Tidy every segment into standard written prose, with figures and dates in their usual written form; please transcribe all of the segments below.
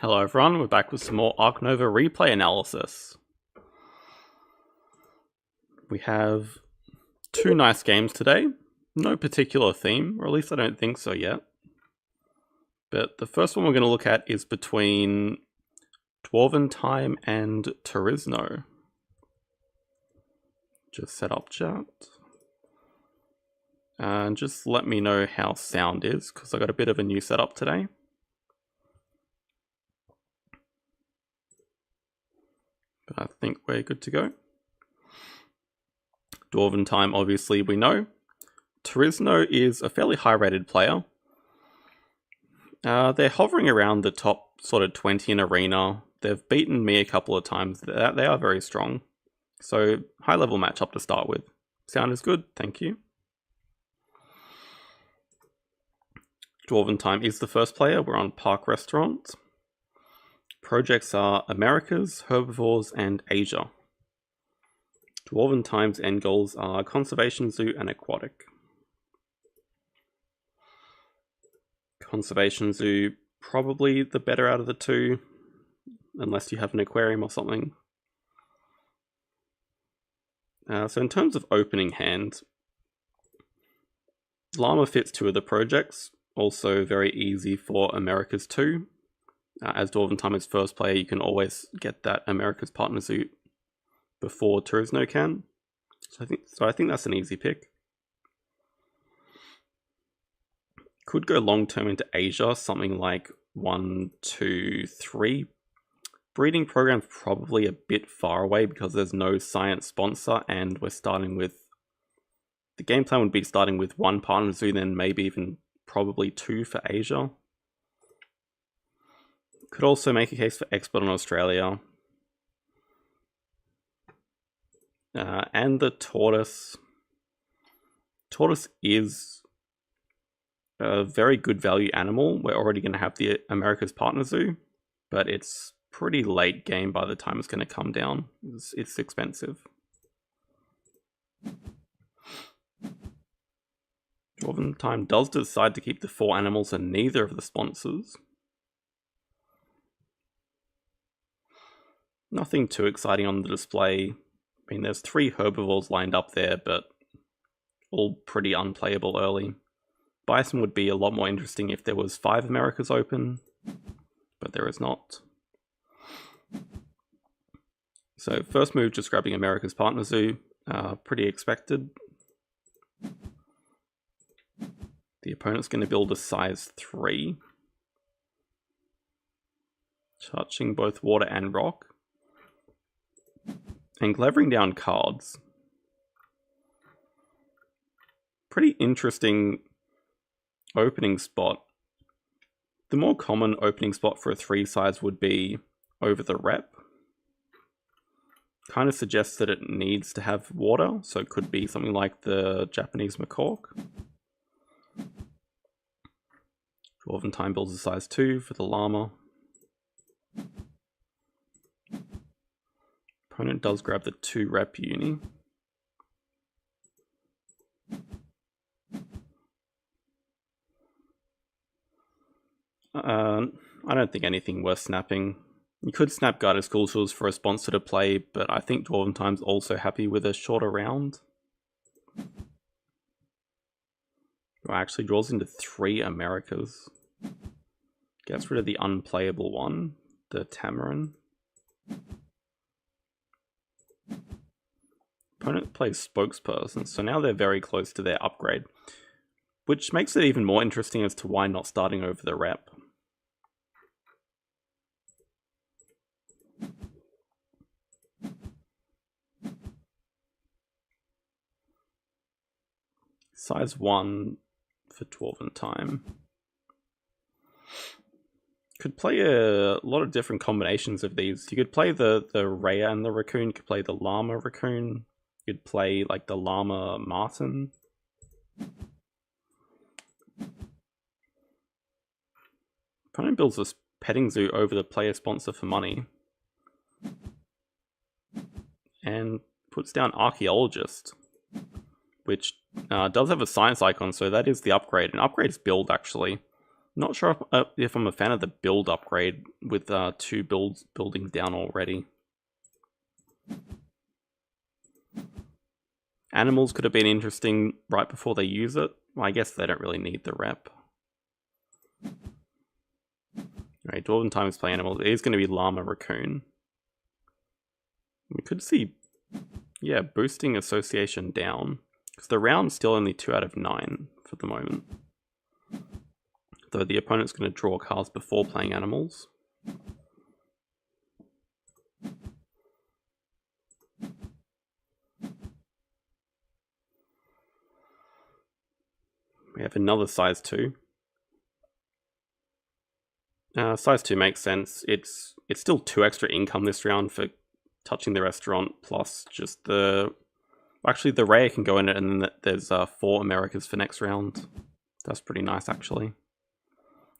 Hello everyone, we're back with some more Ark Nova replay analysis. We have two nice games today. No particular theme, or at least I don't think so yet. But the first one we're going to look at is between Dwarvintime and Torisno. Just set up chat. And just let me know how sound is, because I got a bit of a new setup today. But I think we're good to go. Dwarvintime, obviously, we know. Torisno is a fairly high-rated player. They're hovering around the top sort of 20 in Arena. They've beaten me a couple of times. They are very strong. So, high-level matchup to start with. Sound is good, thank you. Dwarvintime is the first player. We're on Park Restaurant. Projects are Americas, Herbivores, and Asia. Dwarventime's end goals are Conservation Zoo and Aquatic. Conservation Zoo, probably the better out of the two, unless you have an aquarium or something. So in terms of opening hand, Llama fits two of the projects, also very easy for Americas 2. As Dwarventime is first player, you can always get that America's Partner Zoo before Torisno can. So I think that's an easy pick. Could go long term into Asia, something like 1, 2, 3. Breeding program's probably a bit far away because there's no science sponsor, and we're starting with... The game plan would be starting with 1 partner zoo, then maybe even probably 2 for Asia. Could also make a case for export on Australia. And the tortoise. Tortoise is a very good value animal. We're already going to have the America's Partner Zoo, but it's pretty late game by the time it's going to come down. It's expensive. Dwarventime does decide to keep the 4 animals and neither of the sponsors. Nothing too exciting on the display. I mean, there's 3 herbivores lined up there, but all pretty unplayable early. Bison would be a lot more interesting if there was 5 Americas open, but there is not. So first move, just grabbing America's Partner Zoo, pretty expected. The opponent's going to build a size 3. Touching both water and rock. And clevering down cards. Pretty interesting opening spot. The more common opening spot for a 3 size would be over the rep. Kind of suggests that it needs to have water, so it could be something like the Japanese macaque. Dwarventime builds a size 2 for the llama. Opponent does grab the 2 rep uni. I don't think anything worth snapping. You could snap Guided School Tools for a sponsor to play, but I think Dwarventime's also happy with a shorter round. Actually draws into 3 Americas. Gets rid of the unplayable one, the Tamarin. Opponent plays Spokesperson, so now they're very close to their upgrade, which makes it even more interesting as to why not starting over the rep. Size 1 for Dwarventime. Could play a lot of different combinations of these. You could play the Rhea and the Raccoon, you could play the Llama Raccoon, you could play like the Llama Martin. Opponent builds this petting zoo over the player sponsor for money. And puts down Archaeologist, which does have a science icon, so that is the upgrade. An upgrade is build, actually. Not sure if I'm a fan of the build upgrade with 2 buildings down already. Animals could have been interesting right before they use it. Well, I guess they don't really need the rep. Alright, Dwarvintime is play animals. It is going to be llama raccoon. We could see, yeah, boosting association down. Because the round's still only 2 out of 9 for the moment. Though the opponent's going to draw cards before playing animals. We have another size 2. Size 2 makes sense. It's still 2 extra income this round for touching the restaurant, plus just the... Actually, the rare can go in it, and then there's 4 Americas for next round. That's pretty nice, actually.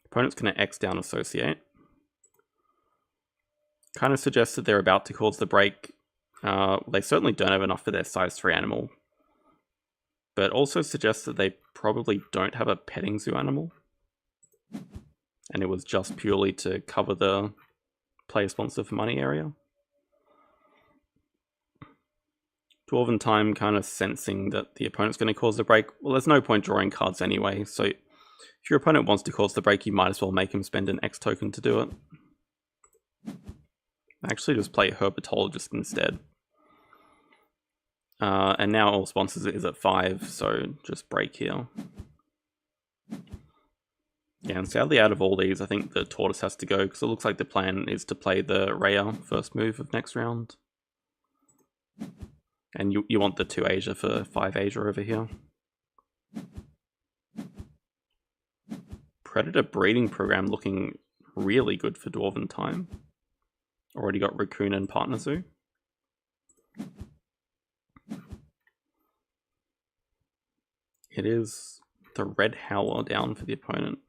Opponent's going to X down associate. Kind of suggests that they're about to cause the break. They certainly don't have enough for their size 3 animal. But also suggests that they probably don't have a petting zoo animal. And it was just purely to cover the player sponsor for money area. Dwarvintime kind of sensing that the opponent's going to cause the break. Well, there's no point drawing cards anyway, so if your opponent wants to cause the break, you might as well make him spend an X token to do it. Actually, just play Herpetologist instead. And now all sponsors is at 5, so just break here. Yeah, and sadly out of all these, I think the Tortoise has to go, because it looks like the plan is to play the Rhea first move of next round. And you want the 2 Asia for 5 Asia over here. Predator breeding program looking really good for Dwarvintime. Already got Raccoon and Partner Zoo. It is the Red Howler down for the opponent.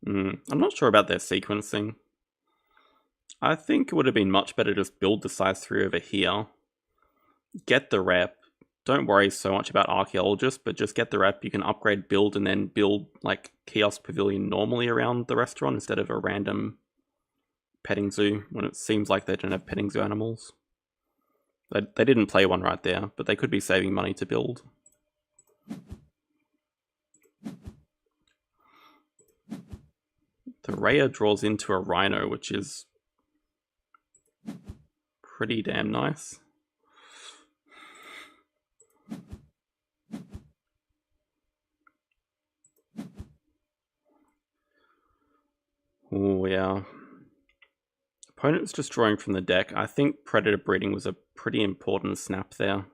I'm not sure about their sequencing. I think it would have been much better to just build the size 3 over here. Get the rep. Don't worry so much about Archaeologist, but just get the rep. You can upgrade build and then build like Kiosk Pavilion normally around the restaurant instead of a random petting zoo when it seems like they don't have petting zoo animals. They didn't play one right there, but they could be saving money to build. The Rhea draws into a Rhino, which is pretty damn nice. Oh yeah. Opponent's just drawing from the deck. I think Predator breeding was a pretty important snap there.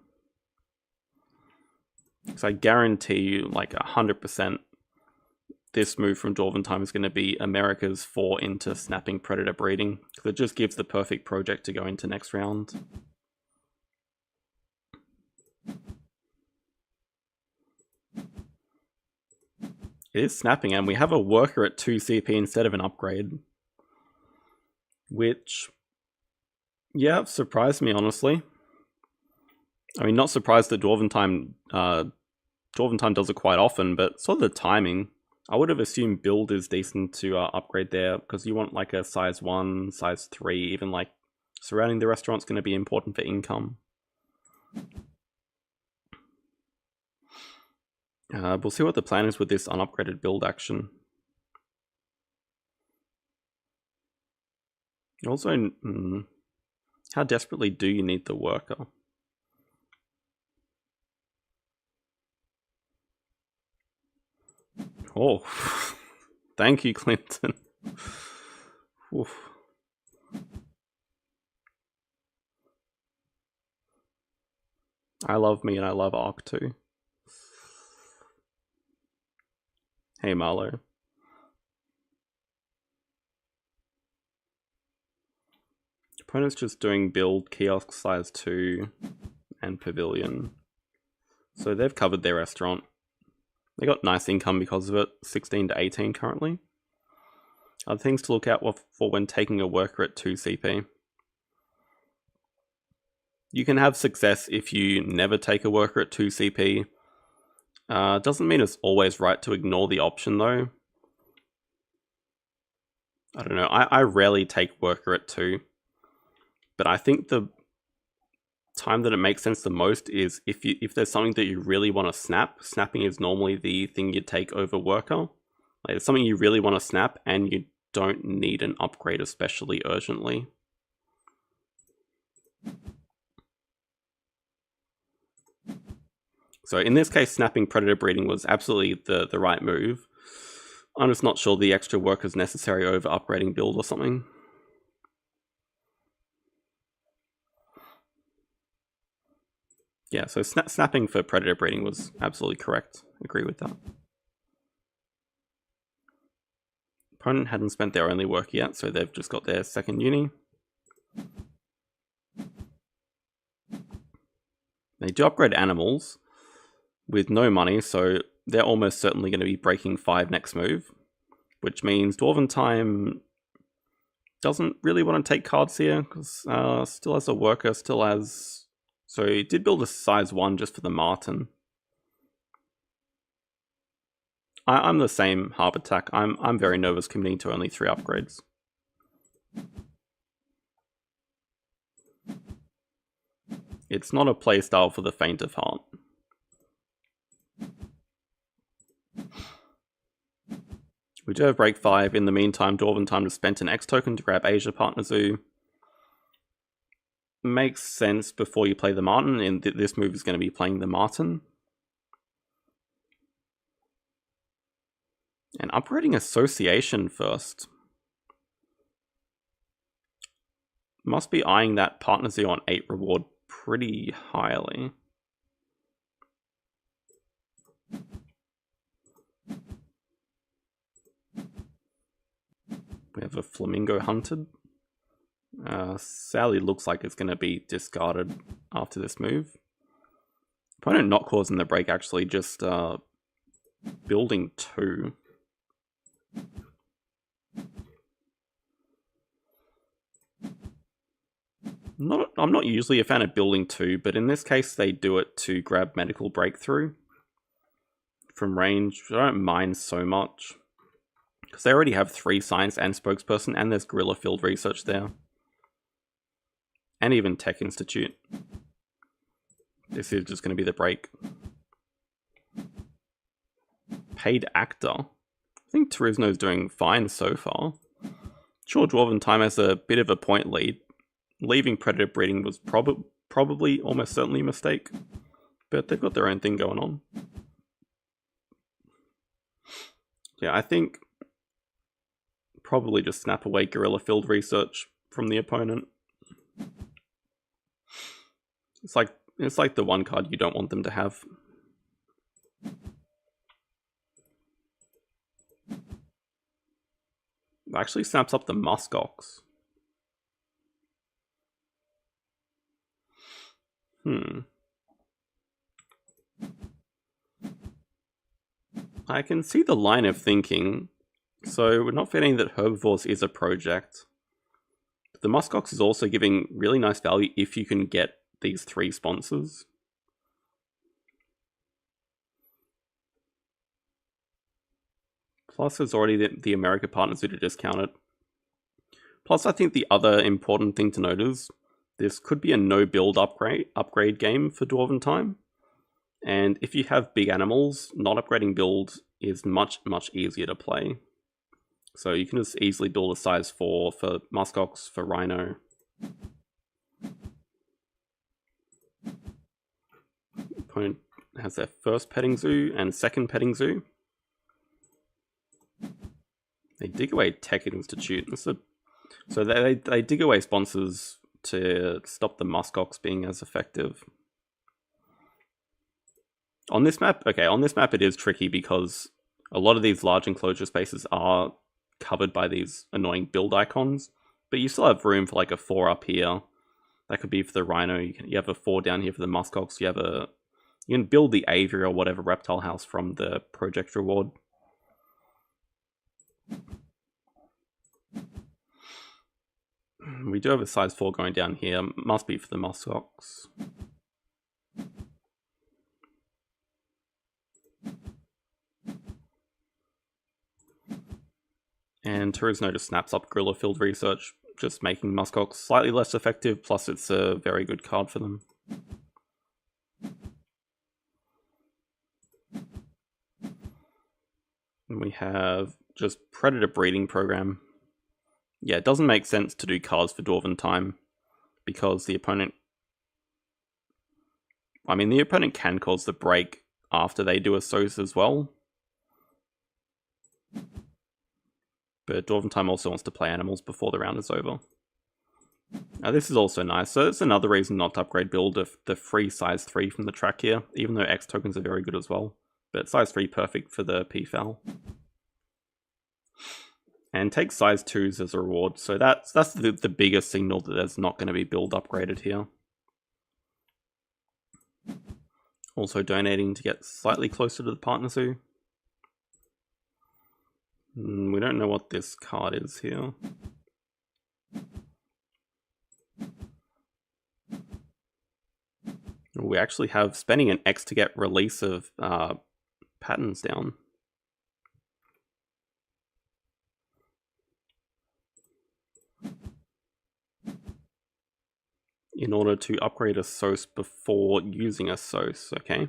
Because I guarantee you, like 100%, this move from Dwarvintime is going to be America's 4 into snapping Predator breeding. Because it just gives the perfect project to go into next round. It is snapping, and we have a worker at 2 CP instead of an upgrade. Which, yeah, surprised me, honestly. I mean, not surprised that Dwarvintime does it quite often, but sort of the timing. I would have assumed build is decent to upgrade there, because you want like a size 1, size 3, even like surrounding the restaurant's going to be important for income. We'll see what the plan is with this unupgraded build action. Also, how desperately do you need the worker? Oh, thank you, Clinton. Oof. I love me and I love Ark too. Hey, Marlo. Opponent's just doing build, kiosk size 2, and pavilion. So they've covered their restaurant. They got nice income because of it, 16 to 18 currently. Other things to look out for when taking a worker at 2 CP. You can have success if you never take a worker at 2 CP. Doesn't mean it's always right to ignore the option though. I don't know, I rarely take worker at 2. But I think the time that it makes sense the most is if there's something that you really want to snap. Snapping is normally the thing you take over worker. Like, it's something you really want to snap and you don't need an upgrade especially urgently. So in this case, snapping predator breeding was absolutely the right move. I'm just not sure the extra work is necessary over upgrading build or something. Yeah, so snapping for predator breeding was absolutely correct. Agree with that. Opponent hadn't spent their only work yet, so they've just got their second uni. They do upgrade animals with no money, so they're almost certainly going to be breaking 5 next move, which means dwarvintime doesn't really want to take cards here, because still has a worker, still has... So he did build a size 1 just for the Martin. I'm the same, Harp Attack. I'm very nervous committing to only 3 upgrades. It's not a playstyle for the faint of heart. We do have break 5. In the meantime, Dwarventime has spent an X token to grab Asia Partner Zoo. Makes sense before you play the Martin, and this move is going to be playing the Martin. And upgrading Association first. Must be eyeing that Partner Zoo on 8 reward pretty highly. We have a Flamingo hunted. Sadly looks like it's going to be discarded after this move. Opponent not causing the break, actually just building 2. I'm not usually a fan of building 2, but in this case they do it to grab medical breakthrough from range, which I don't mind so much. Because they already have 3 science and spokesperson, and there's guerrilla field research there. And even Tech Institute. This is just going to be the break. Paid actor. I think Torisno is doing fine so far. Sure, Dwarventime has a bit of a point lead. Leaving predator breeding was probably almost certainly a mistake. But they've got their own thing going on. Yeah, I think probably just snap away guerrilla field research from the opponent. It's like the one card you don't want them to have. Actually snaps up the muskox. I can see the line of thinking. So we're not forgetting that Herbivores is a project. But the muskox is also giving really nice value if you can get these 3 sponsors. Plus there's already the America Partners who to discount it. Plus I think the other important thing to note is this could be a no build upgrade game for Dwarventime. And if you have big animals, not upgrading build is much easier to play. So you can just easily build a size 4 for muskox, for rhino. Opponent has their first petting zoo and second petting zoo. They dig away Tech Institute. So they dig away sponsors to stop the muskox being as effective. On this map, it is tricky because a lot of these large enclosure spaces are covered by these annoying build icons, but you still have room for like a 4 up here. That could be for the rhino. You have a 4 down here for the muskox. You can build the aviary or whatever reptile house from the project reward. We do have a size 4 going down here. Must be for the muskox. And Torisno just snaps up Gorilla Field Research, just making Muskox slightly less effective, plus it's a very good card for them. And we have just Predator Breeding Program. Yeah, it doesn't make sense to do cards for Dwarvintime because the opponent... I mean, the opponent can cause the break after they do a Source as well. But Dwarvintime also wants to play animals before the round is over. Now this is also nice, so it's another reason not to upgrade build of the free size 3 from the track here, even though X tokens are very good as well. But size 3 perfect for the PFAL. And take size 2s as a reward, so that's the biggest signal that there's not going to be build upgraded here. Also donating to get slightly closer to the partner zoo. We don't know what this card is here. We actually have spending an X to get release of patterns down. In order to upgrade a Source before using a Source, okay?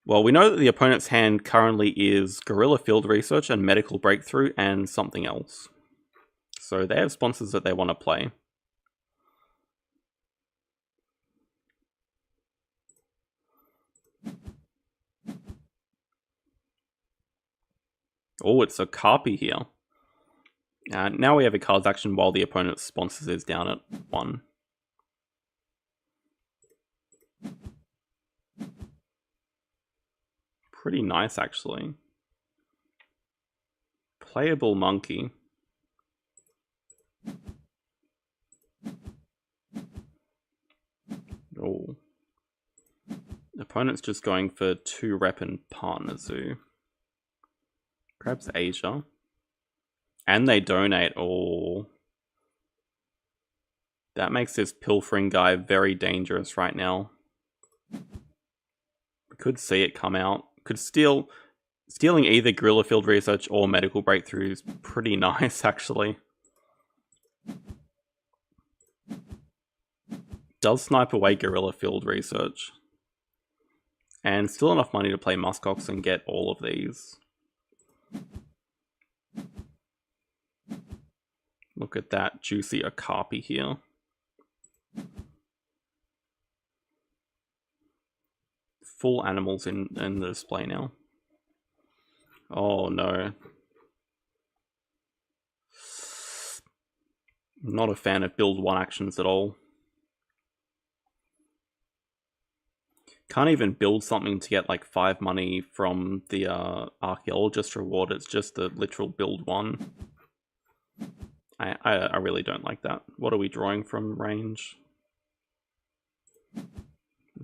Well, we know that the opponent's hand currently is Gorilla Field Research and Medical Breakthrough and something else. So they have sponsors that they want to play. Oh, it's a Carpy here. Now we have a card's action while the opponent's sponsors is down at 1. Pretty nice, actually. Playable monkey. Oh. The opponent's just going for 2 rep and partner zoo. Grabs Asia. And they donate. Oh. That makes this pilfering guy very dangerous right now. We could see it come out. Could stealing either Gorilla Field Research or Medical Breakthrough is pretty nice, actually. Does snipe away Gorilla Field Research. And still enough money to play Muskox and get all of these. Look at that juicy Okapi here. Full animals in the display now. Oh no. Not a fan of build 1 actions at all. Can't even build something to get like 5 money from the archaeologist reward. It's just the literal build 1. I really don't like that. What are we drawing from range?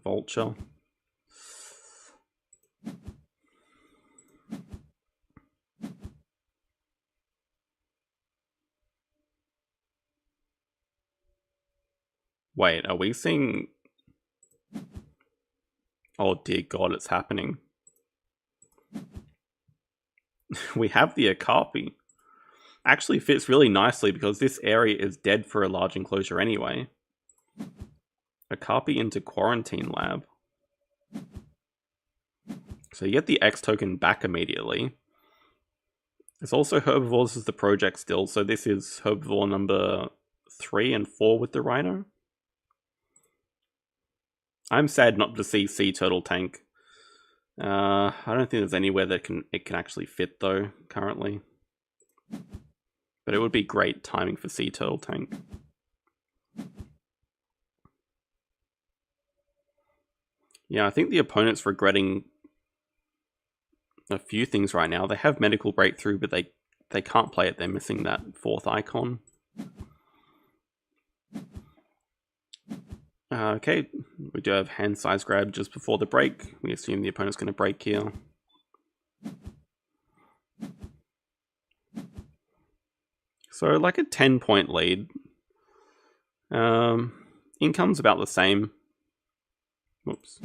Vulture. Wait, are we seeing... Oh dear God, it's happening. We have the Okapi. Actually fits really nicely because this area is dead for a large enclosure anyway. Okapi into Quarantine Lab. So you get the X token back immediately. There's also herbivores as the project still, so this is herbivore number 3 and 4 with the rhino. I'm sad not to see Sea Turtle Tank. I don't think there's anywhere that it can actually fit though, currently. But it would be great timing for Sea Turtle Tank. Yeah, I think the opponent's regretting a few things right now. They have Medical Breakthrough, but they can't play it. They're missing that 4th icon. Okay, we do have hand size grab just before the break. We assume the opponent's going to break here. So like a 10-point lead. Income's about the same. Whoops.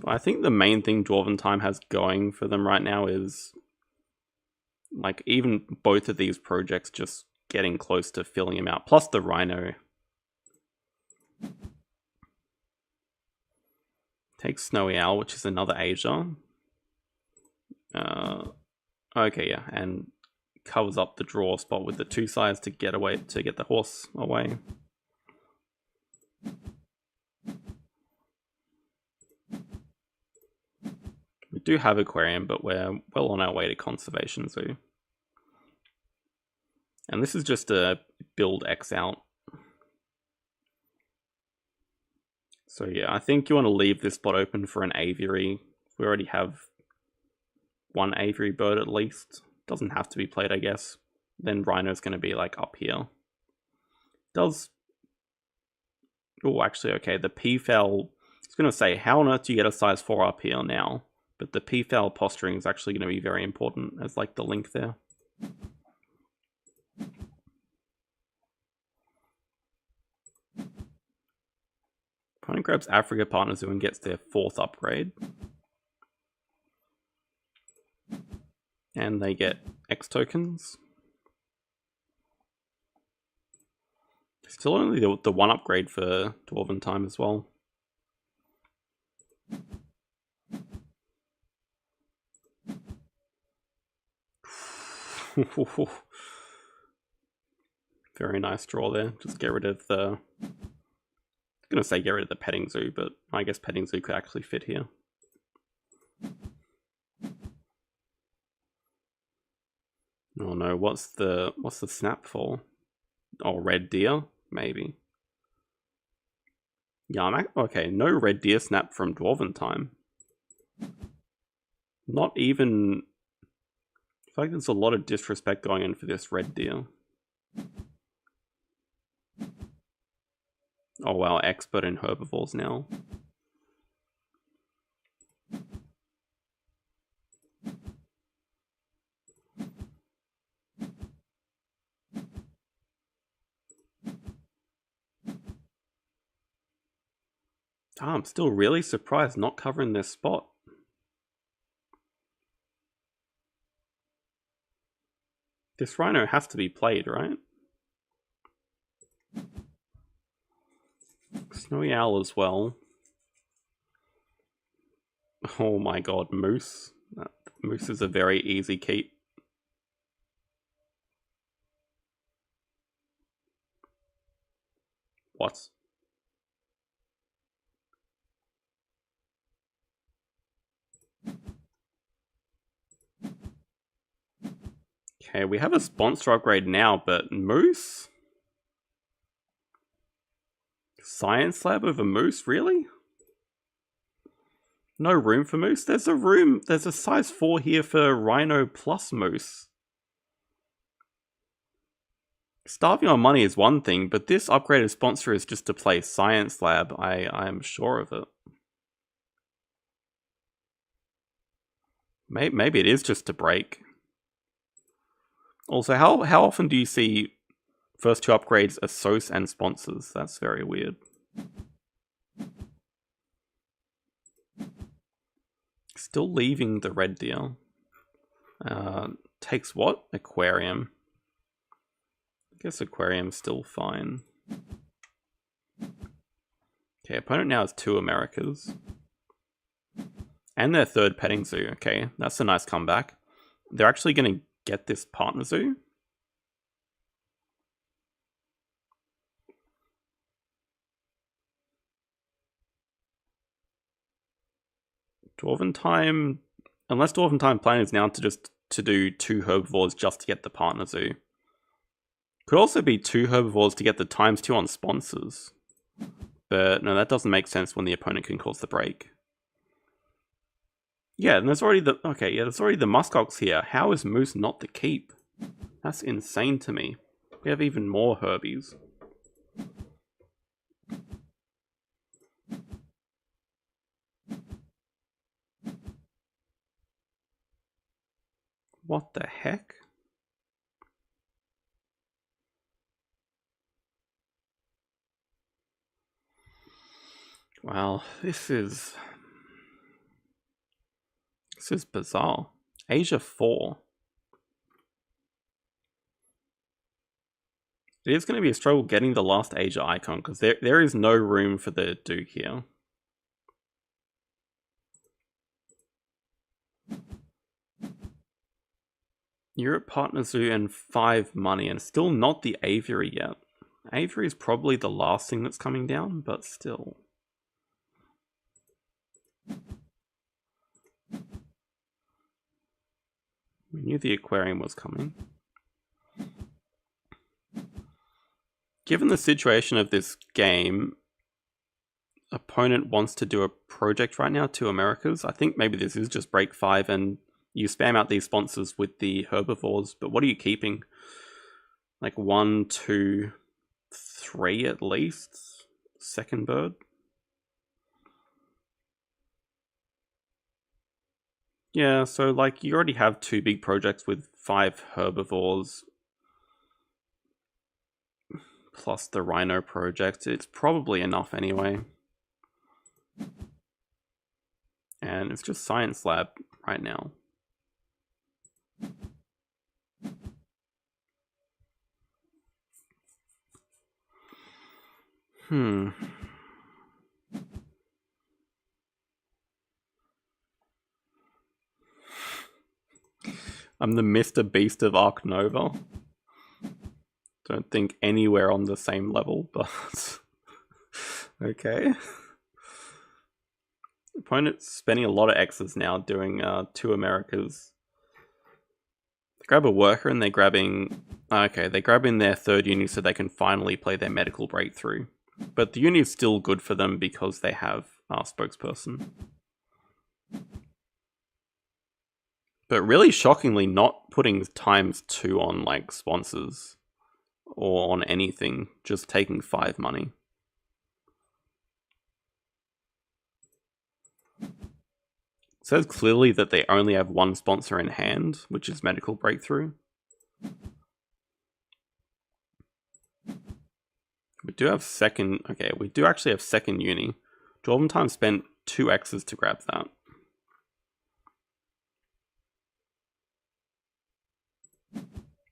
I think the main thing Dwarvintime has going for them right now is, like, even both of these projects just getting close to filling him out, plus the Rhino. Takes Snowy Owl, which is another Asia. Okay, yeah, and covers up the draw spot with the 2 sides to get away, to get the horse away. We do have Aquarium, but we're well on our way to Conservation Zoo. And this is just a build X out. So yeah, I think you want to leave this spot open for an aviary. We already have 1 aviary bird at least. Doesn't have to be played, I guess. Then Rhino's going to be like up here. Does... Oh, actually, okay, the P-fowl... I was going to say, how on earth do you get a size 4 up here now? But the P-fowl posturing is actually going to be very important as like the link there. Opponent grabs Africa Partner Zoo and gets their 4th upgrade. And they get X tokens. Still only the 1 upgrade for Dwarvintime as well. Very nice draw there. Just get rid of the... I'm going to say get rid of the petting zoo, but I guess petting zoo could actually fit here. Oh no, what's the snap for? Oh, red deer? Maybe. Yeah, okay, no red deer snap from Dwarvintime. Not even... I feel like there's a lot of disrespect going in for this red deer. Oh wow, expert in herbivores now. Oh, I'm still really surprised not covering this spot. This Rhino has to be played, right? Snowy Owl as well. Oh my god, Moose. Moose is a very easy keep. What? Okay, we have a sponsor upgrade now, but Moose? Science Lab over Moose, really? No room for Moose? There's a size 4 here for Rhino plus Moose. Starving on money is one thing, but this upgraded sponsor is just to play Science Lab. I am sure of it. Maybe it is just to break. Also, how often do you see first 2 upgrades Assos and sponsors? That's very weird. Still leaving the red deer. Takes what? Aquarium. I guess Aquarium's still fine. Okay, opponent now has 2 Americas. And their 3rd petting zoo. Okay, that's a nice comeback. They're actually going to get this partner zoo. Dwarvintime, unless Dwarvintime plan is now to do 2 herbivores just to get the partner zoo. Could also be 2 herbivores to get the ×2 on sponsors. But no, that doesn't make sense when the opponent can cause the break. Yeah, and there's already the... Okay, yeah, there's already the muskox here. How is Moose not the keep? That's insane to me. We have even more herbies. What the heck? Well, this is... This is bizarre. Asia 4. It is going to be a struggle getting the last Asia icon because there is no room for the Duke here. Europe Partner Zoo and 5 money, and still not the aviary yet. Aviary is probably the last thing that's coming down, but still. We knew the aquarium was coming. Given the situation of this game, opponent wants to do a project right now, 2 Americas. I think maybe this is just break 5 and you spam out these sponsors with the herbivores, but what are you keeping? Like 1, 2, 3 at least? Second bird? Yeah, so like you already have 2 big projects with 5 herbivores plus the rhino project. It's probably enough anyway. And it's just science lab right now. I'm the Mr. Beast of Ark Nova. Don't think anywhere on the same level, but okay. Opponent's spending a lot of X's now doing 2 Americas. They grab a worker and they're grabbing... Okay, they're grabbing their 3rd uni so they can finally play their medical breakthrough. But the uni is still good for them because they have our spokesperson. But really shockingly not putting ×2 on like sponsors or on anything, just taking 5 money. It says clearly that they only have 1 sponsor in hand, which is medical breakthrough. We do have second... Okay, we do actually have second uni. Dwarvintime spent 2 X's to grab that.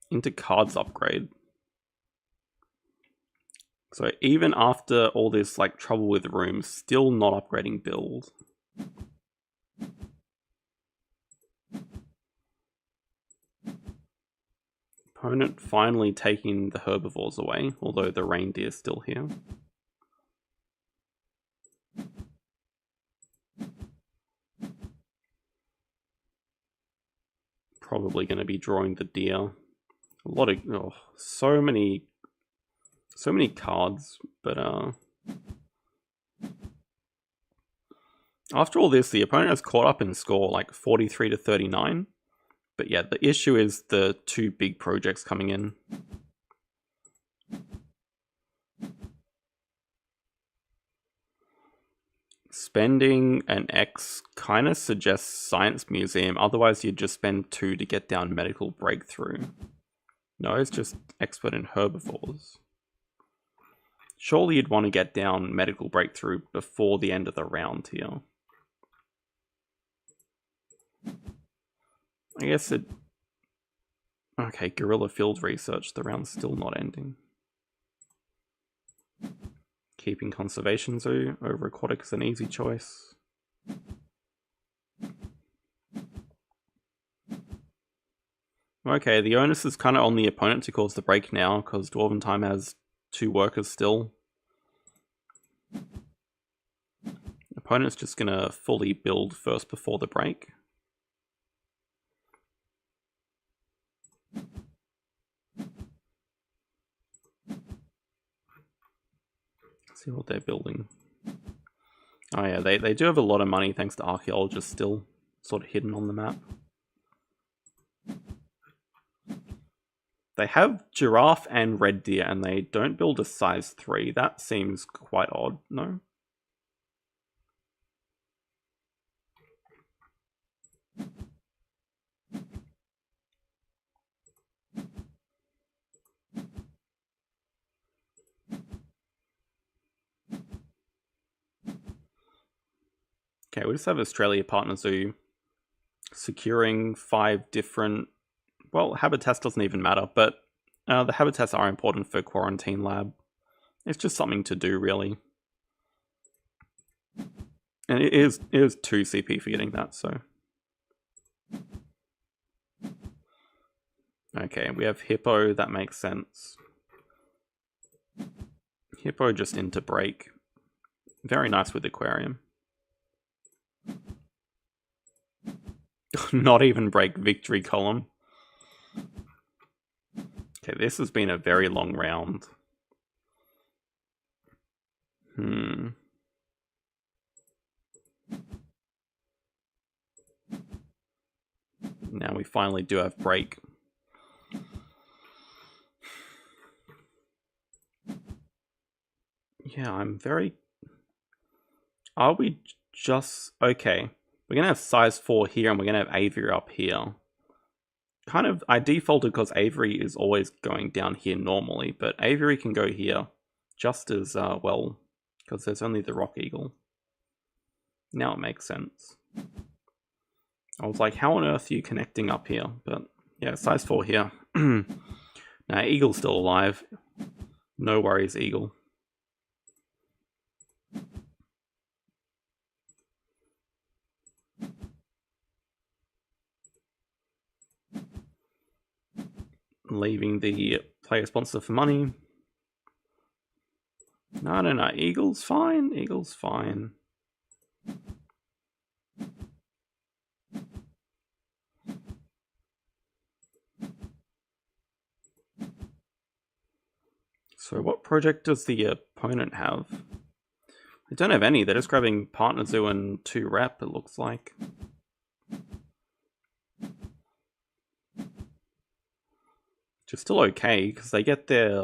Into cards upgrade. So even after all this like trouble with rooms, still not upgrading build. Opponent finally taking the herbivores away, although the reindeer is still here. Probably going to be drawing the deer. A lot of... Oh, so many cards, but after all this, the opponent has caught up in score, like 43 to 39. But yeah, the issue is the 2 big projects coming in. Spending an X kind of suggests Science Museum, otherwise you'd just spend 2 to get down Medical Breakthrough. No, it's just Expert in Herbivores. Surely you'd want to get down Medical Breakthrough before the end of the round here. I guess it... Okay, Guerrilla Field Research, the round's still not ending. Keeping Conservation Zoo over Aquatic is an easy choice. Okay, the onus is kind of on the opponent to cause the break now, because Dwarvintime has 2 workers still. Opponent's just going to fully build first before the break. See what they're building. Oh yeah, they do have a lot of money thanks to archaeologists still sort of hidden on the map. They have giraffe and red deer and they don't build a size 3. That seems quite odd, no? Okay, we just have Australia Partner Zoo securing 5 different... Well, habitats doesn't even matter, but the habitats are important for Quarantine Lab. It's just something to do, really. And it is 2 CP for getting that, so... Okay, we have Hippo, that makes sense. Hippo just into break. Very nice with Aquarium. Not even break victory column. Okay, this has been a very long round. Now we finally do have break. Yeah, I'm very... Are we just... Okay. We're going to have size 4 here, and we're going to have Aviary up here. Kind of, I defaulted because Aviary is always going down here normally, but Aviary can go here just as well, because there's only the Rock Eagle. Now it makes sense. I was like, how on earth are you connecting up here? But yeah, size 4 here. Now, Eagle's still alive. No worries, Eagle. Leaving the player sponsor for money. No, Eagle's fine. Eagle's fine. So what project does the opponent have? They don't have any. They're just grabbing Partner Zoo and 2 rep, it looks like. Which is still okay, because they get their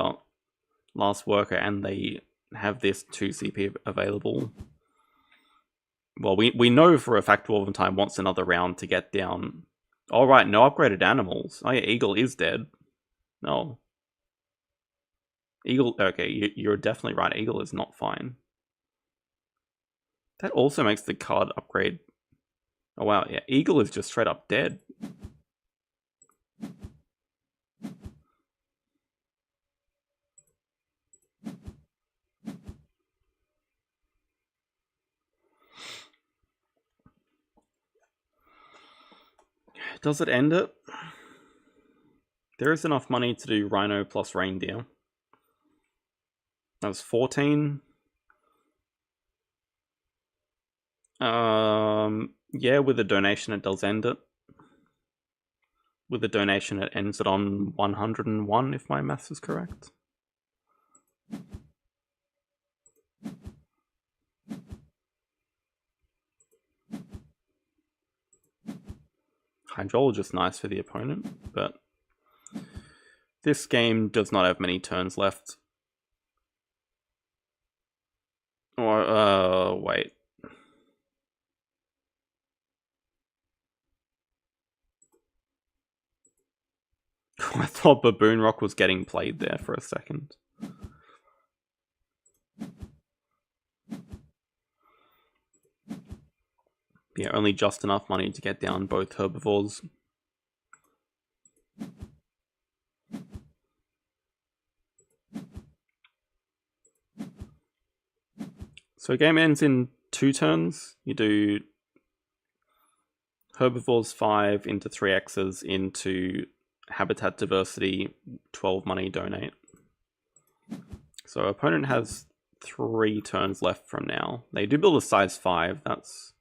last worker and they have this 2 CP available. Well, we know for a fact Dwarvintime wants another round to get down. All right, no upgraded animals. Oh yeah, Eagle is dead. No. Eagle, okay, you're definitely right. Eagle is not fine. That also makes the card upgrade. Oh wow, yeah, Eagle is just straight up dead. Does it end it? There is enough money to do Rhino plus Reindeer. That was 14. Yeah, with a donation it does end it. With a donation it ends it on 101, if my maths is correct. Hydrologist nice for the opponent, but this game does not have many turns left. Or, wait. I thought Baboon Rock was getting played there for a second. Yeah, only just enough money to get down both herbivores. So game ends in 2 turns. You do herbivores 5 into 3x's into habitat diversity, 12 money donate. So opponent has 3 turns left from now. They do build a size 5. That's...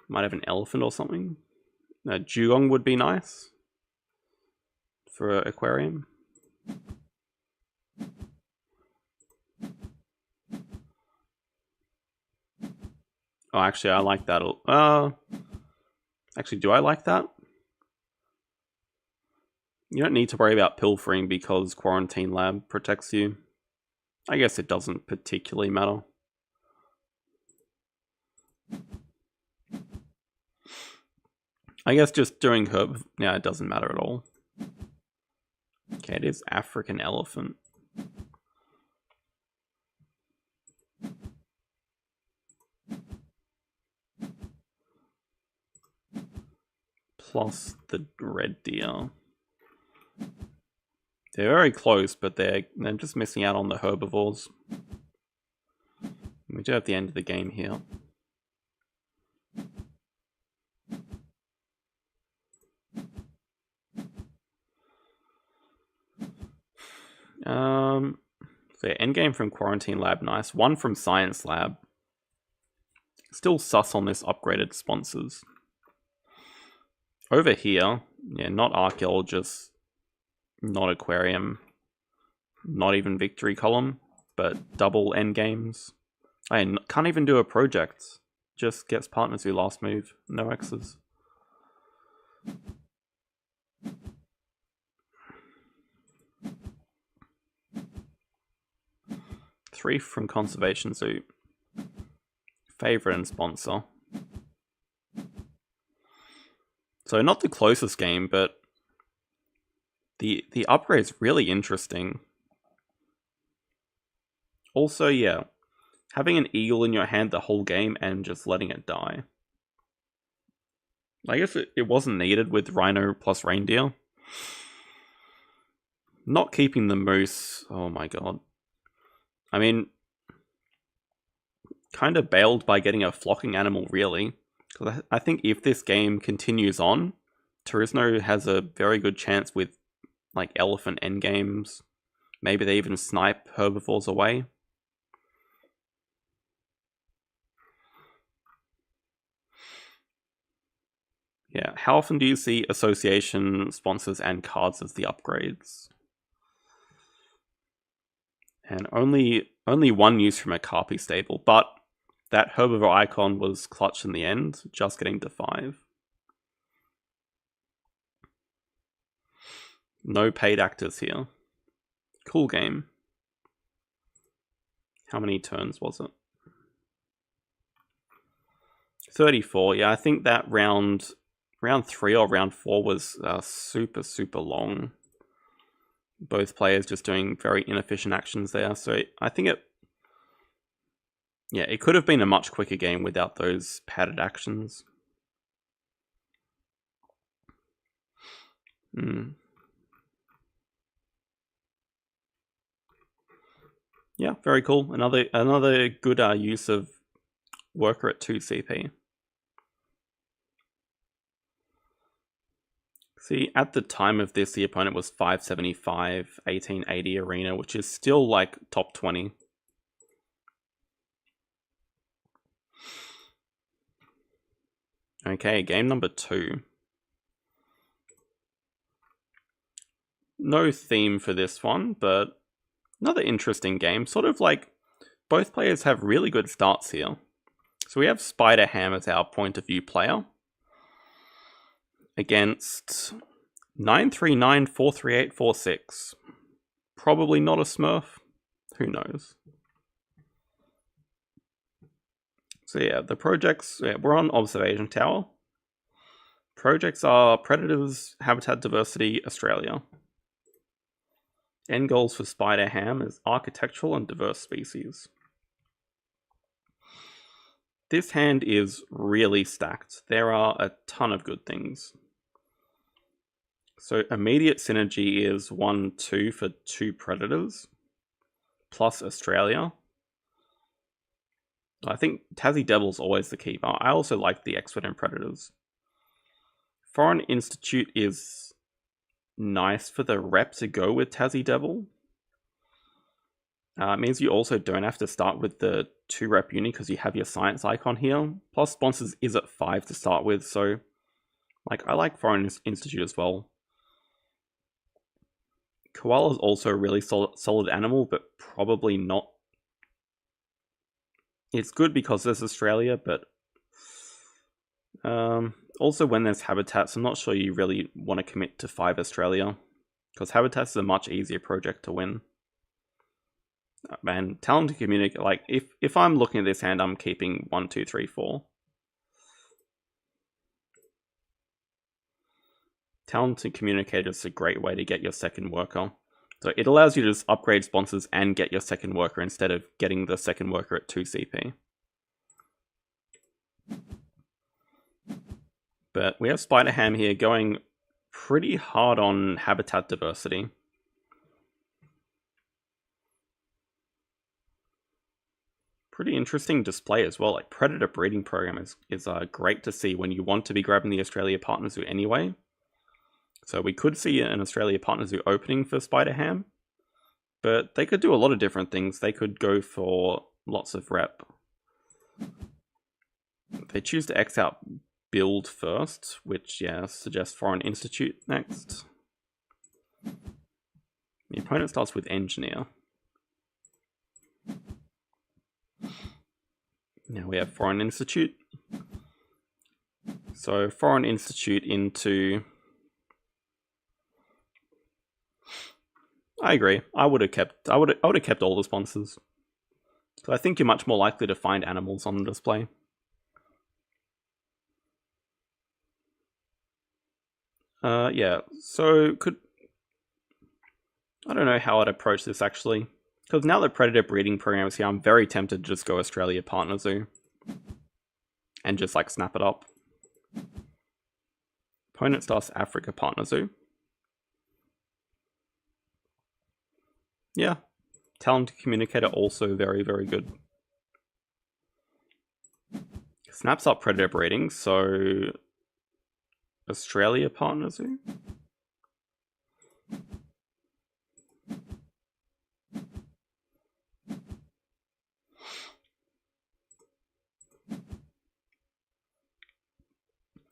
might have an elephant or something. Dugong would be nice for an aquarium. Oh, actually, I like that. Actually, do I like that? You don't need to worry about pilfering because Quarantine Lab protects you. I guess it doesn't particularly matter. I guess just doing herb... yeah, it doesn't matter at all. Okay, it is African elephant. plus the red deer. They're very close, but they're just missing out on the herbivores. We do have the end of the game here. So yeah, endgame from Quarantine Lab, nice. One from Science Lab. Still sus on this upgraded sponsors. Over here, yeah, not archaeologist, not aquarium, not even victory column, but double endgames. I can't even do a project. Just gets partners who last move, no X's. Three from Conservation Zoo. Favorite and sponsor. So not the closest game, but the upgrade's really interesting. Also, yeah, having an eagle in your hand the whole game and just letting it die. I guess it wasn't needed with Rhino plus Reindeer. Not keeping the moose, oh my god. I mean, kind of bailed by getting a flocking animal, really. Because I think if this game continues on, Torisno has a very good chance with like elephant endgames. Maybe they even snipe herbivores away. Yeah, how often do you see association sponsors and cards as the upgrades? And only one use from a Carpy stable, but that herbivore icon was clutch in the end, just getting to 5. No paid actors here. Cool game. How many turns was it? 34. Yeah, I think that round 3 or round 4 was super long. Both players just doing very inefficient actions there. So I think it could have been a much quicker game without those padded actions. Yeah, very cool. Another good use of worker at 2 CP. See, at the time of this, the opponent was 575, 1880 arena, which is still like top 20. Okay, game number 2. No theme for this one, but another interesting game. Sort of like both players have really good starts here. So we have Spider Ham as our point of view player against 939-438-46. Probably not a Smurf. Who knows? So yeah, the projects, we're on Observation Tower. Projects are Predators, Habitat Diversity, Australia. End goals for Spider Ham is architectural and diverse species. This hand is really stacked. There are a ton of good things. So immediate synergy is 1-2 for 2 Predators, plus Australia. I think Tassie Devil's always the keeper. I also like the Expert and Predators. Foreign Institute is nice for the rep to go with Tassie Devil. It means you also don't have to start with the 2 rep uni because you have your science icon here. Plus sponsors is at 5 to start with, so like I like Foreign Institute as well. Koala is also a really solid animal, but probably not. It's good because there's Australia, but also when there's habitats, I'm not sure you really want to commit to 5 Australia, because habitats is a much easier project to win. Man, talent to communicate, like if I'm looking at this hand, I'm keeping 1, 2, 3, 4. Talented Communicator is a great way to get your second worker. So it allows you to just upgrade sponsors and get your second worker instead of getting the second worker at 2 CP. But we have Spider Ham here going pretty hard on habitat diversity. Pretty interesting display as well. Like, predator breeding program is great to see when you want to be grabbing the Australia Partner Zoo anyway. So we could see an Australia Partner Zoo opening for Spider Ham, but they could do a lot of different things. They could go for lots of rep. They choose to X out build first, which, yeah, suggests Foreign Institute next. The opponent starts with Engineer. Now we have Foreign Institute. So Foreign Institute into... I agree. I would have kept all the sponsors. So I think you're much more likely to find animals on the display. Yeah, so I don't know how I'd approach this actually. Because now that Predator breeding program is here, I'm very tempted to just go Australia Partner Zoo. And just like snap it up. Opponent starts Africa Partner Zoo. Yeah. Talented Communicator also very, very good. Snaps up Predator breeding, so Australia Partner Zoo.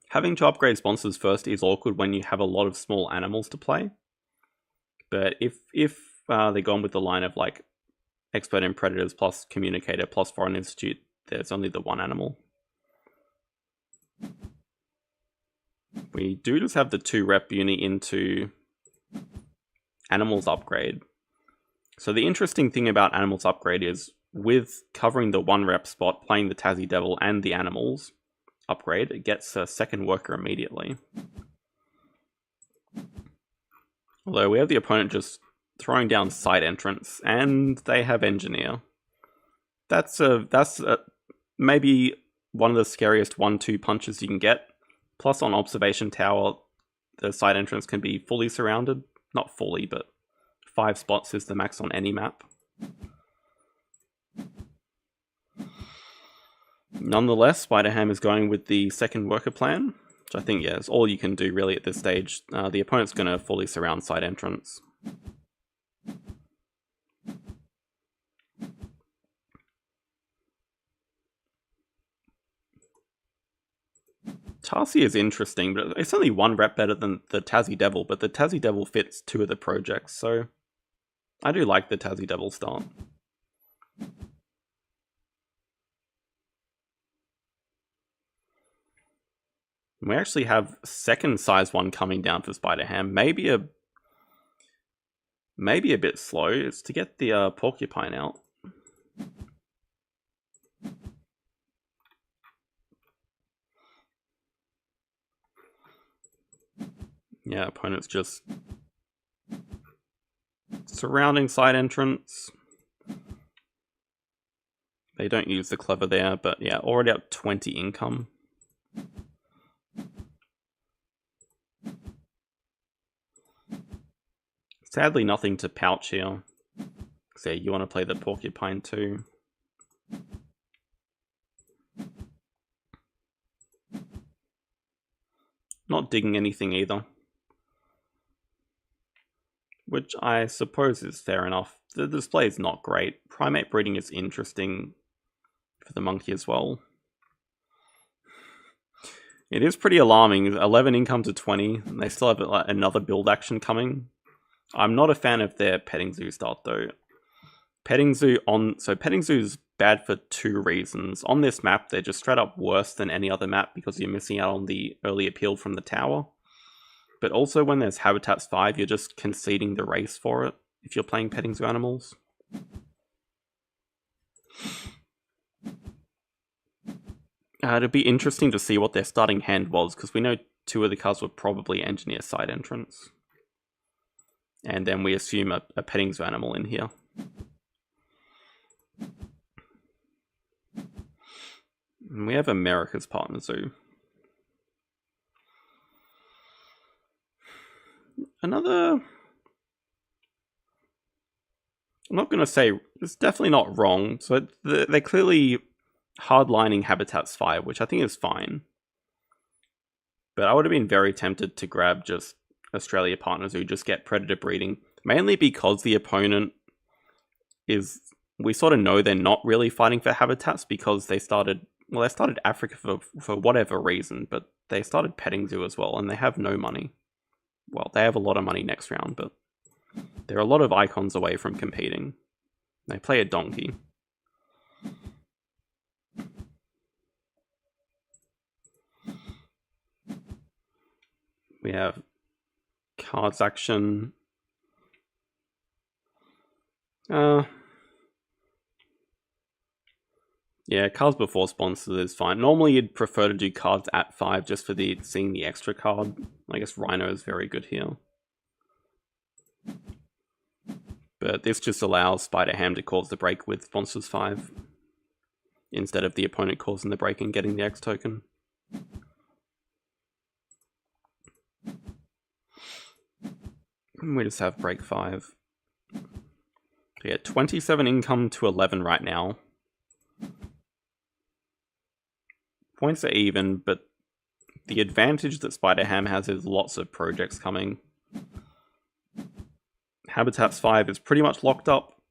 Having to upgrade sponsors first is awkward when you have a lot of small animals to play. But if they're gone with the line of like Expert in Predators plus Communicator plus Foreign Institute, there's only the one animal. We do just have the 2 rep uni into Animals Upgrade. So the interesting thing about Animals Upgrade is with covering the 1 rep spot, playing the Tassie Devil and the Animals Upgrade, it gets a second worker immediately. Although we have the opponent just throwing down Side Entrance, and they have Engineer. That's maybe one of the scariest 1-2 punches you can get. Plus on Observation Tower, the Side Entrance can be fully surrounded. Not fully, but 5 spots is the max on any map. Nonetheless, Spider Ham is going with the second worker plan, which I think, yeah, is all you can do really at this stage. The opponent's going to fully surround Side Entrance. Tassie is interesting, but it's only 1 rep better than the Tassie Devil, but the Tassie Devil fits 2 of the projects, so I do like the Tassie Devil start. We actually have second size 1 coming down for Spider Ham. Maybe a bit slow. It's to get the Porcupine out. Yeah, opponent's just surrounding Side Entrance. They don't use the Clever there, but yeah, already up 20 income. Sadly, nothing to pouch here. So you want to play the Porcupine too. Not digging anything either. Which I suppose is fair enough. The display is not great. Primate breeding is interesting for the monkey as well. It is pretty alarming. 11 income to 20. They still have like, another build action coming. I'm not a fan of their Petting Zoo start though. Petting Zoo is bad for 2 reasons. On this map, they're just straight up worse than any other map because you're missing out on the early appeal from the tower. But also when there's Habitats 5, you're just conceding the race for it if you're playing Petting Zoo animals. It'd be interesting to see what their starting hand was, because we know 2 of the cards were probably Engineer Side Entrance. And then we assume a Petting Zoo animal in here. And we have America's Partner Zoo. another... I'm not going to say... It's definitely not wrong. So they're clearly hardlining Habitats 5, which I think is fine. But I would have been very tempted to grab just Australia partners who just get predator breeding. Mainly because the opponent is... We sort of know they're not really fighting for habitats because they started... Well, they started Africa for whatever reason, but they started petting zoo as well, and they have no money. Well, they have a lot of money next round, but they're a lot of icons away from competing. They play a donkey. We have cards action. Yeah, cards before sponsors is fine. Normally you'd prefer to do cards at 5 just for seeing the extra card. I guess Rhino is very good here. But this just allows Spider Ham to cause the break with sponsors 5. Instead of the opponent causing the break and getting the X token. And we just have break 5. So yeah, 27 income to 11 right now. Points are even, but the advantage that Spider Ham has is lots of projects coming. Habitats 5 is pretty much locked up.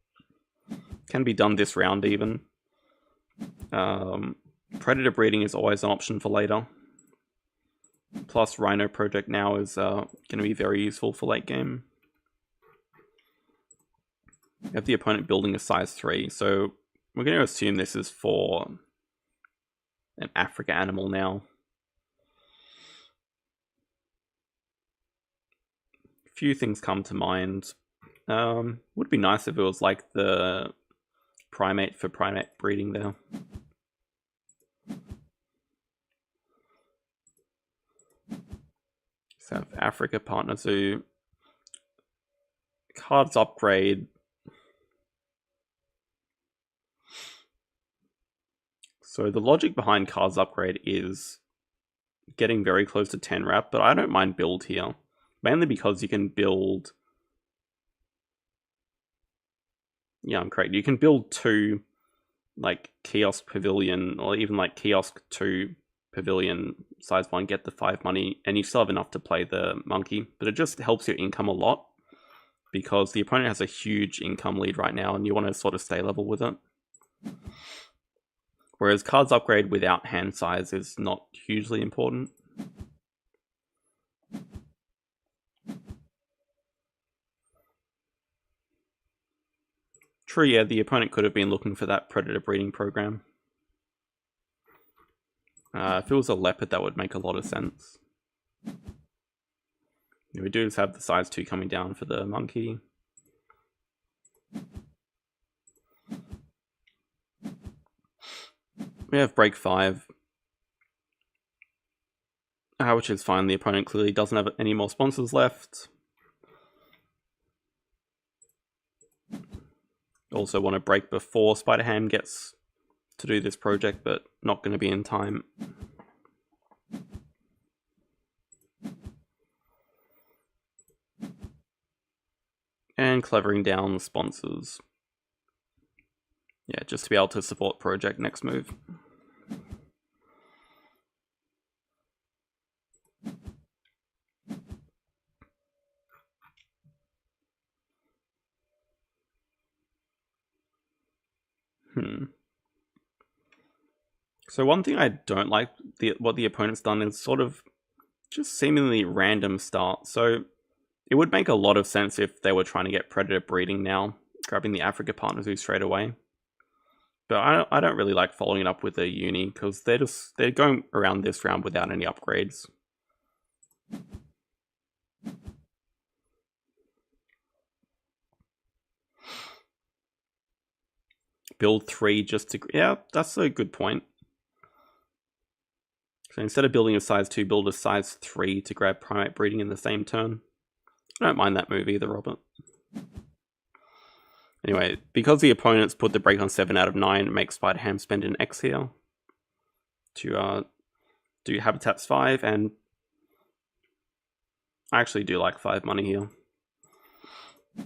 Can be done this round even. Predator breeding is always an option for later. Plus Rhino project now is going to be very useful for late game. We have the opponent building a size 3, so we're going to assume this is for an Africa animal now. A few things come to mind. Would be nice if it was like the primate for primate breeding there. So have Africa Partner Zoo. Cards upgrade. So the logic behind cards upgrade is getting very close to 10 wrap, but I don't mind build here. Mainly because you can build... Yeah, I'm correct. You can build 2 like Kiosk Pavilion, or even like Kiosk 2 Pavilion size 1, get the 5 money, and you still have enough to play the monkey. But it just helps your income a lot, because the opponent has a huge income lead right now, and you want to sort of stay level with it. Whereas cards upgrade without hand size is not hugely important. True, yeah, the opponent could have been looking for that predator breeding program. If it was a leopard, that would make a lot of sense. We do just have the size 2 coming down for the monkey. We have break 5. Which is fine, the opponent clearly doesn't have any more sponsors left. Also want to break before Spider Ham gets to do this project, but not going to be in time. And clevering down sponsors. Yeah, just to be able to support project next move. So one thing I don't like what the opponent's done is sort of just seemingly random start. So it would make a lot of sense if they were trying to get predator breeding now, grabbing the Africa Partner Zoo straight away. But I don't really like following it up with a uni, because they're going around this round without any upgrades. Build 3 just to... Yeah, that's a good point. So instead of building a size 2, build a size 3 to grab primate breeding in the same turn. I don't mind that move either, Robert. Anyway, because the opponents put the break on 7 out of 9, it makes Spider Ham spend an X here to do Habitats 5, and I actually do like 5 money here.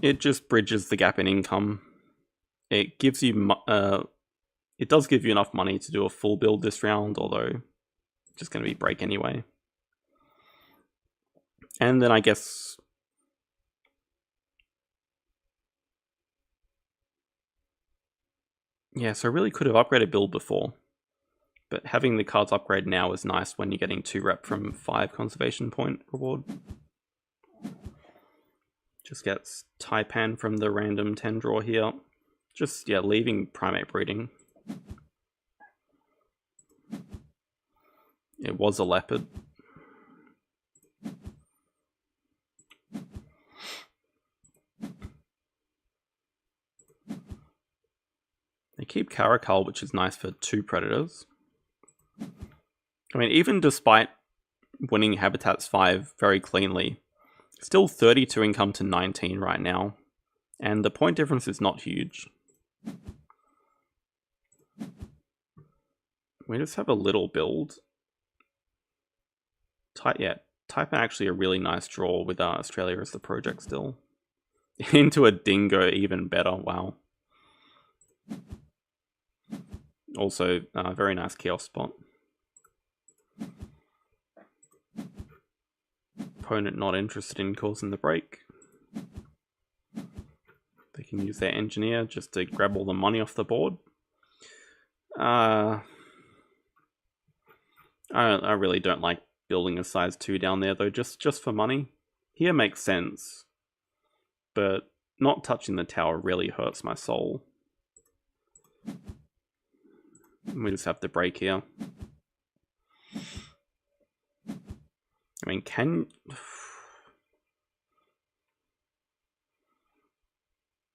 It just bridges the gap in income. It gives you, it does give you enough money to do a full build this round, although it's just going to be break anyway. And then I guess, yeah, so I really could have upgraded build before. But having the cards upgrade now is nice when you're getting 2 rep from 5 conservation point reward. Just gets Taipan from the random 10 draw here. Just, yeah, leaving primate breeding. It was a leopard. They keep Caracal, which is nice for 2 predators. I mean, even despite winning Habitats 5 very cleanly, still 32 income to 19 right now. And the point difference is not huge. We just have a little build. Type actually a really nice draw with Australia as the project still. Into a dingo, even better. Wow. Also, very nice chaos spot. Opponent not interested in causing the break. They can use their engineer just to grab all the money off the board. I really don't like building a size 2 down there though, just for money. Here makes sense, but not touching the tower really hurts my soul. We just have to break here. I mean,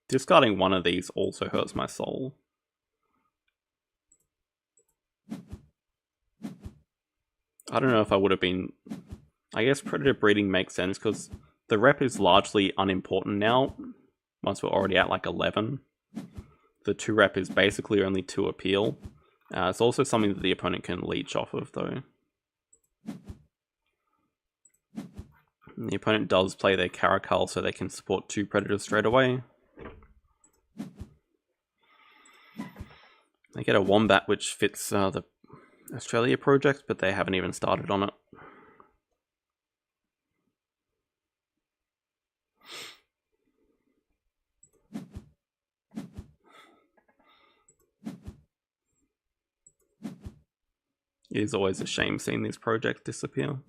discarding one of these also hurts my soul. I don't know if I would have been... I guess predator breeding makes sense because the rep is largely unimportant now. Once we're already at like 11. The 2 rep is basically only 2 appeal. It's also something that the opponent can leech off of though. And the opponent does play their Caracal so they can support 2 predators straight away. They get a Wombat which fits the Australia project, but they haven't even started on it. It is always a shame seeing these projects disappear.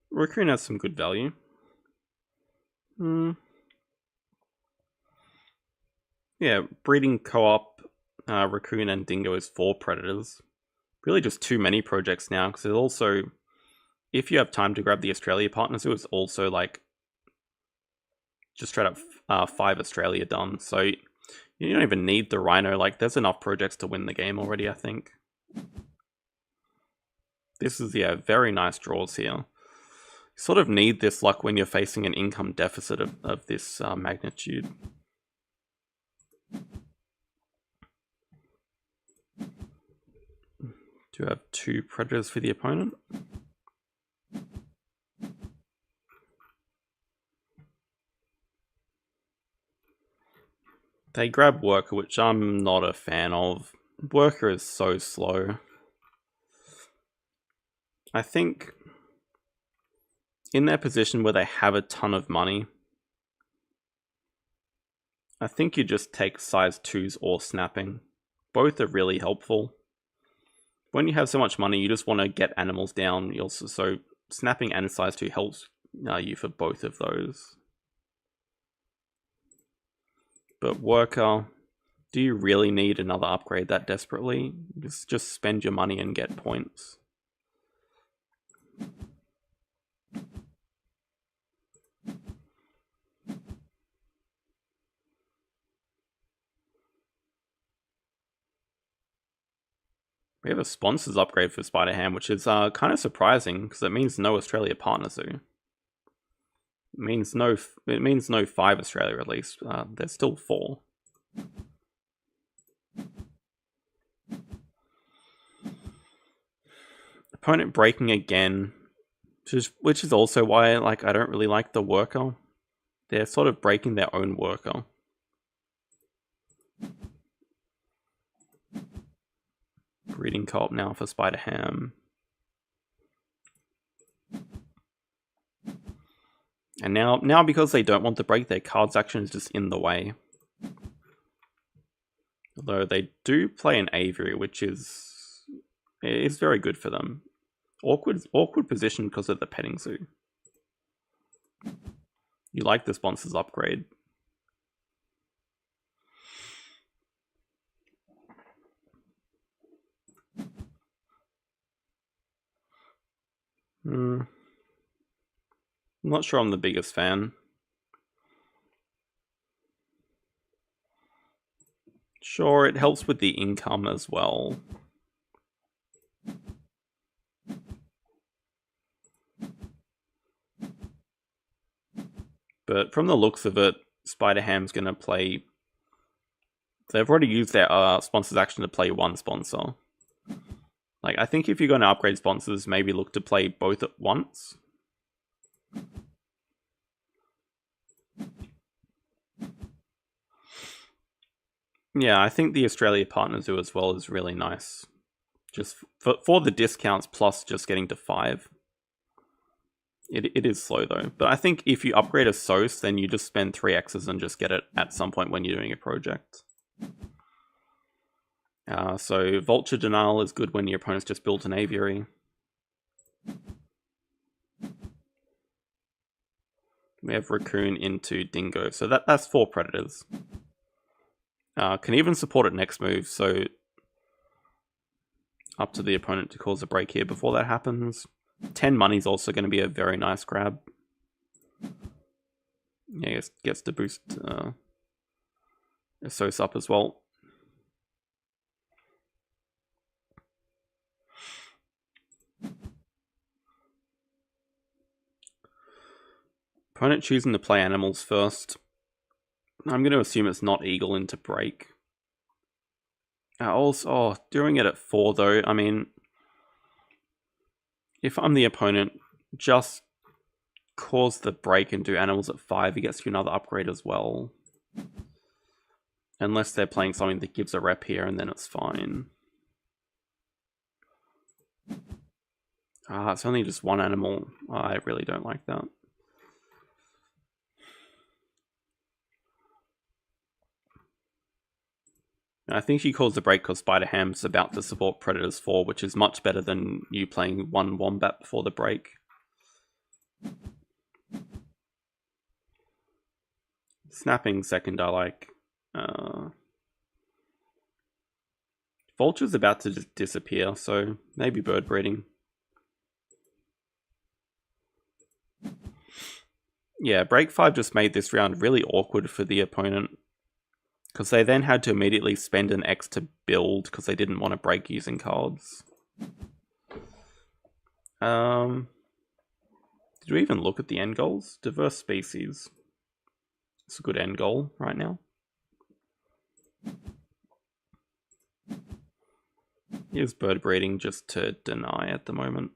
Raccoon has some good value. Yeah, breeding co-op, Raccoon and Dingo is 4 predators. Really just too many projects now, because there's also, if you have time to grab the Australia partners, it was also like just straight up 5 Australia done. So you don't even need the Rhino. Like, there's enough projects to win the game already, I think. This is, yeah, very nice draws here. You sort of need this luck when you're facing an income deficit of this magnitude. Do have 2 predators for the opponent. They grab Worker, which I'm not a fan of. Worker is so slow. I think in their position where they have a ton of money, I think you just take size 2s or snapping. Both are really helpful. When you have so much money, you just want to get animals down. So snapping and size 2 helps you for both of those. But Worker, do you really need another upgrade that desperately? Just spend your money and get points. We have a sponsors upgrade for Spider-Ham, which is kind of surprising because it means no Australia partners do. It means no 5 Australia at least. There's still 4. Opponent breaking again, which is also why I don't really like the worker. They're sort of breaking their own worker. Breeding co-op now for Spider Ham. And now because they don't want to break, their cards action is just in the way. Although they do play an Aviary, which is very good for them. Awkward position because of the petting zoo. You like the sponsor's upgrade. I'm not sure I'm the biggest fan. Sure, it helps with the income as well. But from the looks of it, Spider Ham's going to play... They've already used their sponsor's action to play one sponsor. I think if you're going to upgrade sponsors, maybe look to play both at once. Yeah, I think the Australia Partner Zoo as well is really nice. Just for the discounts plus just getting to 5. It is slow though. But I think if you upgrade a SOS, then you just spend 3 X's and just get it at some point when you're doing a project. So Vulture Denial is good when your opponent's just built an Aviary. We have Raccoon into Dingo. So that's 4 Predators. Can even support it next move, so up to the opponent to cause a break here before that happens. 10 money is also going to be a very nice grab. Yeah, gets to boost SOS up as well. Opponent choosing to play animals first. I'm going to assume it's not Eagle into break. Also, doing it at 4 though, I mean, if I'm the opponent, just cause the break and do animals at 5, it gets you another upgrade as well. Unless they're playing something that gives a rep here, and then it's fine. It's only just 1 animal. I really don't like that. I think she calls the break because Spider Ham's about to support Predators 4, which is much better than you playing 1 Wombat before the break. Snapping second I like. Vulture's about to just disappear, so maybe bird breeding. Yeah, break 5 just made this round really awkward for the opponent, because they then had to immediately spend an X to build because they didn't want to break using cards. Did we even look at the end goals? Diverse species. It's a good end goal right now. Here's bird breeding just to deny at the moment.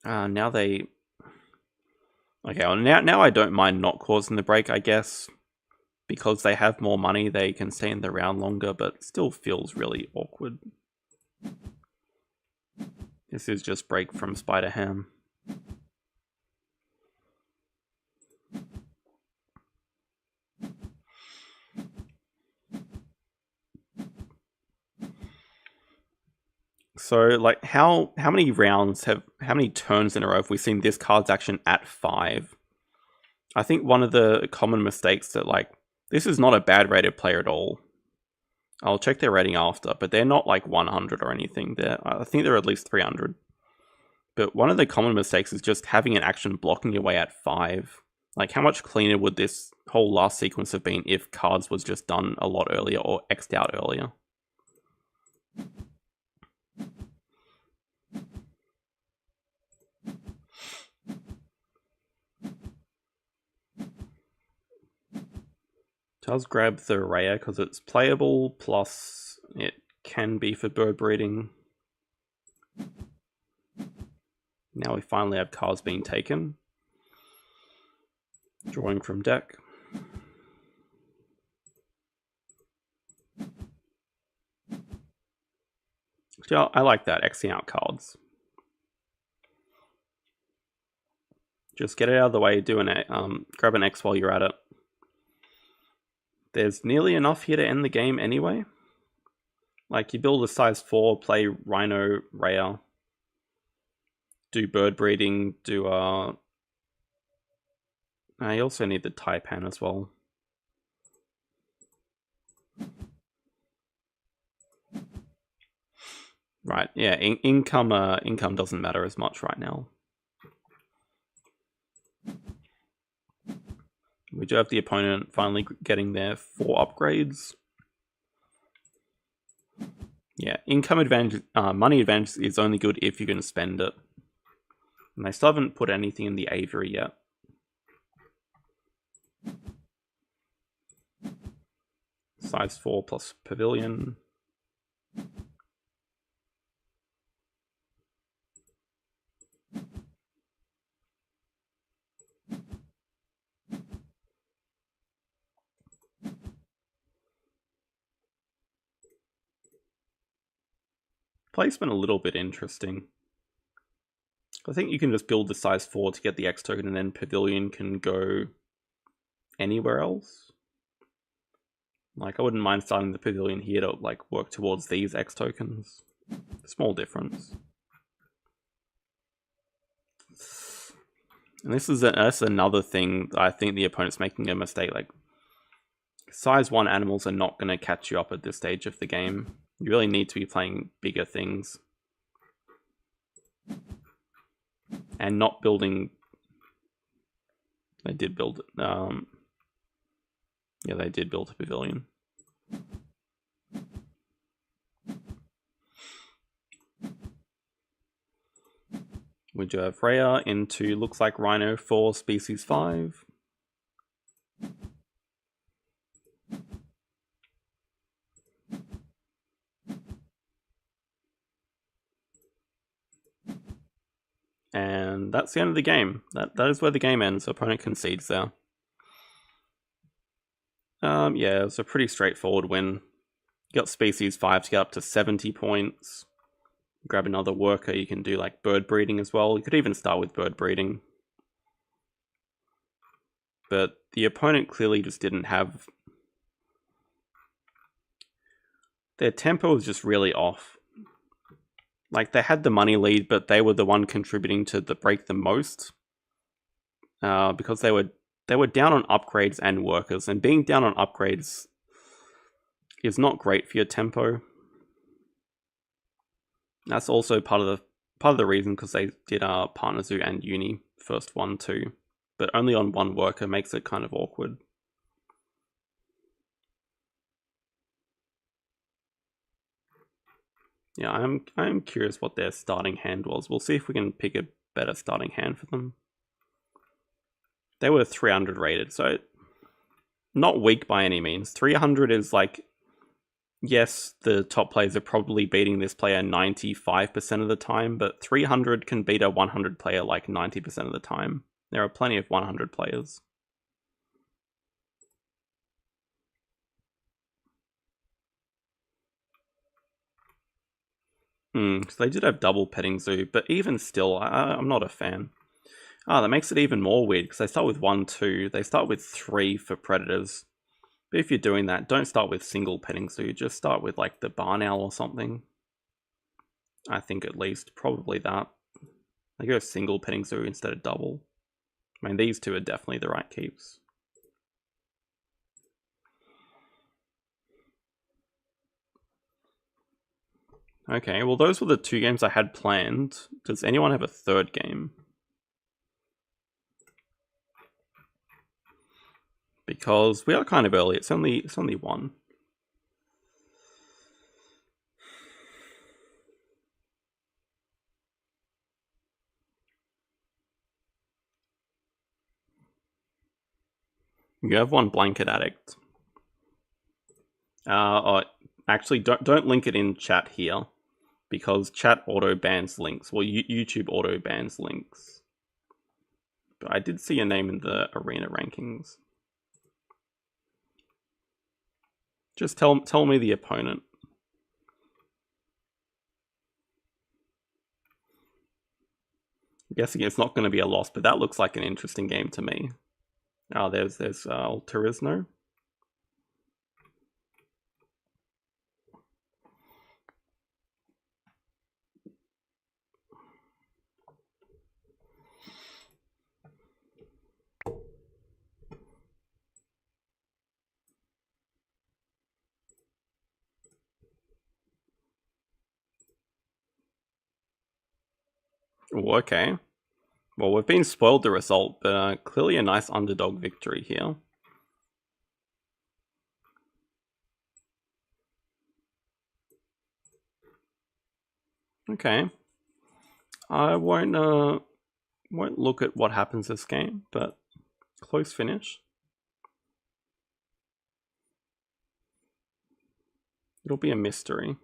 Now they... Okay, well now I don't mind not causing the break, I guess. Because they have more money, they can stay in the round longer, but still feels really awkward. This is just break from Spider Ham. So, like, how many turns in a row have we seen this card's action at 5? I think one of the common mistakes that, like, this is not a bad rated player at all. I'll check their rating after, but they're not like 100 or anything. I think they're at least 300. But one of the common mistakes is just having an action blocking your way at 5. Like, how much cleaner would this whole last sequence have been if cards was just done a lot earlier or X'd out earlier? Does grab the Raya because it's playable, plus it can be for bird breeding. Now we finally have cards being taken. Drawing from deck. Yeah, I like that, Xing out cards. Just get it out of the way, grab an X while you're at it. There's nearly enough here to end the game anyway. Like, you build a size 4, play Rhino, Rhea, do bird breeding, do you also need the Taipan as well. Right, yeah, income doesn't matter as much right now. We do have the opponent finally getting their 4 upgrades. Yeah, income advantage, money advantage is only good if you're going to spend it. And they still haven't put anything in the aviary yet. Size 4 plus pavilion. Placement a little bit interesting. I think you can just build the size 4 to get the X token, and then pavilion can go anywhere else. Like, I wouldn't mind starting the pavilion here to like work towards these X tokens. Small difference. And that's another thing I think the opponent's making a mistake. Like, size 1 animals are not going to catch you up at this stage of the game. You really need to be playing bigger things. And not building... They did build it. Yeah, they did build a pavilion. We do have Rhea into looks like Rhino for species 5. And that's the end of the game. That is where the game ends. The opponent concedes there. Yeah, it's a pretty straightforward win. You got species 5 to get up to 70 points. Grab another worker, you can do like bird breeding as well. You could even start with bird breeding. But the opponent clearly just didn't have... Their tempo was just really off. Like, they had the money lead, but they were the one contributing to the break the most. Because they were down on upgrades and workers, and being down on upgrades is not great for your tempo. That's also part of the reason, because they did Partner Zoo and Uni first 1-2, but only on 1 worker makes it kind of awkward. Yeah, I'm curious what their starting hand was. We'll see if we can pick a better starting hand for them. They were 300 rated, so not weak by any means. 300 is like, yes, the top players are probably beating this player 95% of the time, but 300 can beat a 100 player like 90% of the time. There are plenty of 100 players. So they did have double petting zoo, but even still, I'm not a fan. That makes it even more weird, because they start with 1, 2. They start with 3 for predators. But if you're doing that, don't start with single petting zoo. Just start with like the barn owl or something. I think at least, probably that. They go single petting zoo instead of double. I mean, these two are definitely the right keeps. Okay, well those were the 2 games I had planned. Does anyone have a third game? Because we are kind of early. It's only 1. You have 1 BlanketAddict. Actually, don't link it in chat here, because chat auto bans links. Well, YouTube auto bans links. But I did see a name in the arena rankings. Just tell me the opponent. I'm guessing it's not going to be a loss, but that looks like an interesting game to me. Oh, there's Torisno. Oh, okay. Well, we've been spoiled the result, but clearly a nice underdog victory here. Okay. I won't look at what happens this game, but close finish. It'll be a mystery.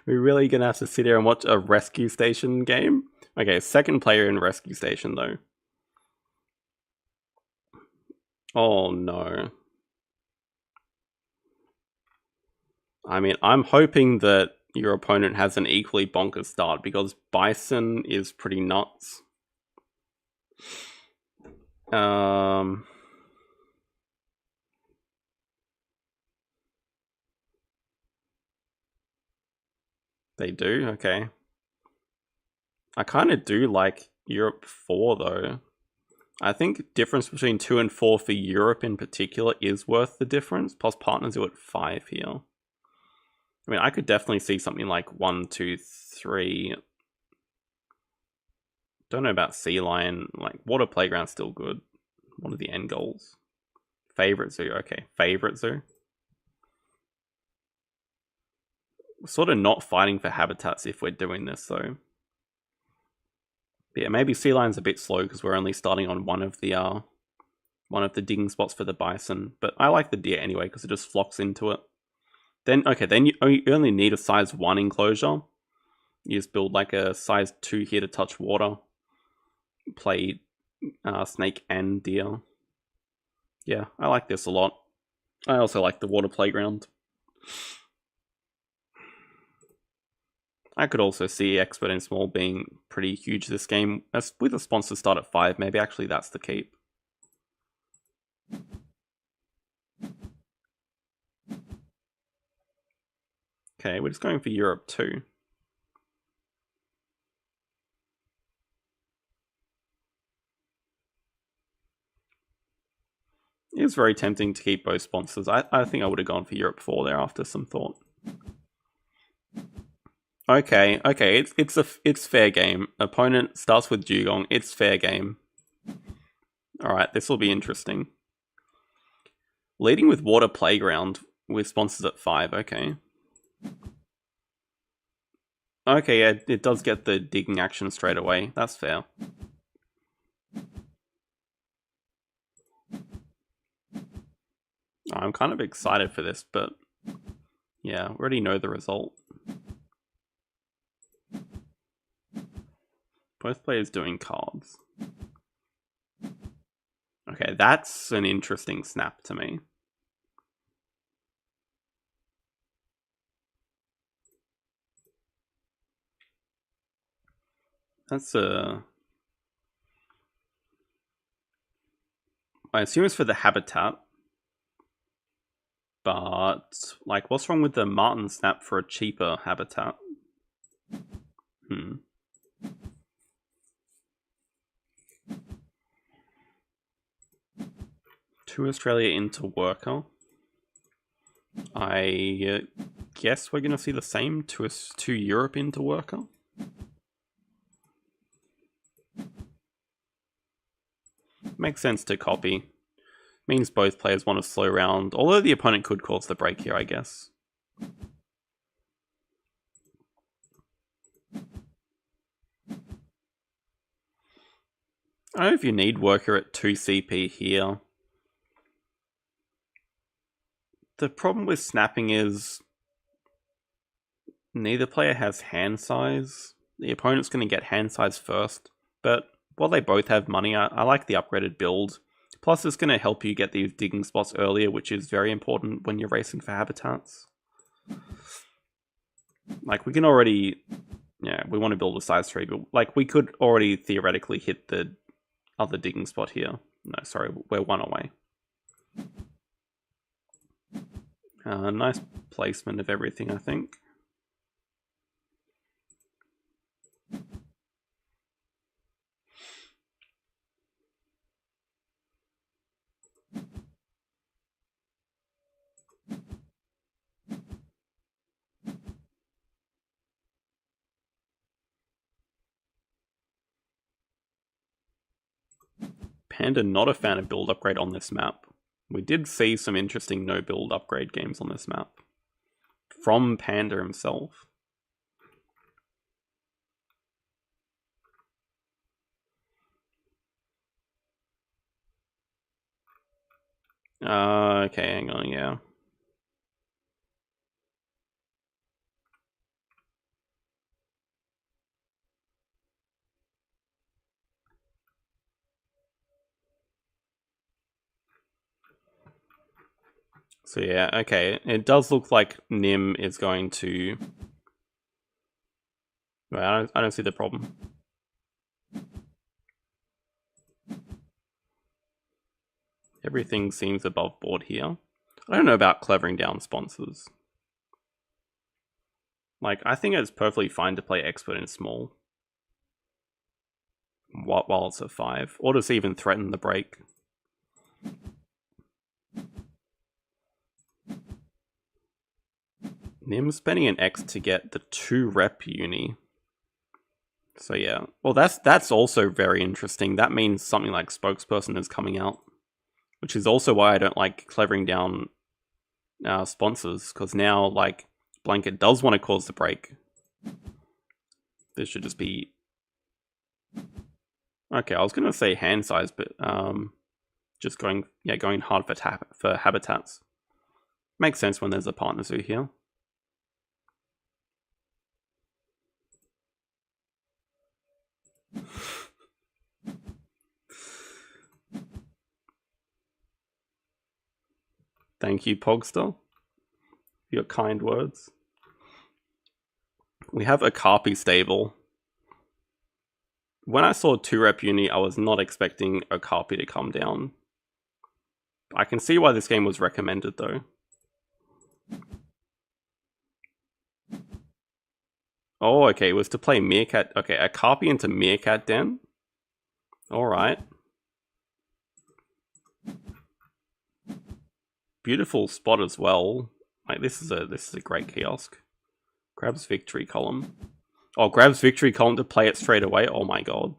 We're really gonna have to sit here and watch a rescue station game? Okay, second player in rescue station though. Oh no. I mean, I'm hoping that your opponent has an equally bonkers start, because Bison is pretty nuts. They do? Okay. I kind of do like Europe 4 though. I think difference between 2 and 4 for Europe in particular is worth the difference, plus partners are at 5 here. I mean, I could definitely see something like 1, 2, 3. Don't know about Sea Lion. Like, Water Playground's still good. What are the end goals? Favorite zoo. Okay, favorite zoo. We're sort of not fighting for habitats if we're doing this, though. But yeah, maybe Sea Lion's a bit slow because we're only starting on one of the digging spots for the bison. But I like the deer anyway because it just flocks into it. Then you only need a size 1 enclosure. You just build like a size 2 here to touch water. Play snake and deer. Yeah, I like this a lot. I also like the water playground. I could also see expert and small being pretty huge this game. With a sponsor start at 5, maybe actually that's the keep. Okay, we're just going for Europe too. It was very tempting to keep both sponsors. I think I would have gone for Europe 4 there after some thought. Okay, it's fair game. Opponent starts with Dugong. It's fair game. Alright, this will be interesting. Leading with Water Playground with sponsors at 5, okay. Okay, yeah, it does get the digging action straight away. That's fair. I'm kind of excited for this, but yeah, already know the result. Both players doing cards. Okay, that's an interesting snap to me. That's I assume it's for the habitat. But, like, what's wrong with the Martin snap for a cheaper habitat? 2 Australia into worker. I guess we're going to see the same 2 Europe into worker. Makes sense to copy. Means both players want to slow round, although the opponent could cause the break here, I guess. I don't know if you need worker at 2 CP here. The problem with snapping is neither player has hand size. The opponent's going to get hand size first, but while they both have money, I like the upgraded build. Plus, it's going to help you get these digging spots earlier, which is very important when you're racing for habitats. Like, we can already... Yeah, we want to build a size 3, but like we could already theoretically hit the other digging spot here. No, sorry, we're 1 away. Nice placement of everything, I think. Panda not a fan of build upgrade on this map. We did see some interesting no build upgrade games on this map. From Panda himself. Okay, hang on, yeah. So yeah, okay. It does look like Nim is going to... Well, I don't see the problem. Everything seems above board here. I don't know about clevering down sponsors. Like, I think it's perfectly fine to play expert in small. While it's a 5. Or just even threaten the break. Nim spending an X to get the 2 rep uni. So yeah. Well, that's also very interesting. That means something like spokesperson is coming out. Which is also why I don't like clevering down sponsors. Because now, like, Blanket does want to cause the break. This should just be... Okay, I was going to say hand size, but just going hard for habitats. Makes sense when there's a partner zoo here. Thank you, Pogster, for your kind words. We have a Carpi stable. When I saw 2 rep uni, I was not expecting a Carpi to come down. I can see why this game was recommended, though. Oh, okay, it was to play Meerkat. Okay, a Carpi into Meerkat Den? Alright. Beautiful spot as well. Like, this is a great kiosk. Grabs victory column. Oh, grabs victory column to play it straight away? Oh my god.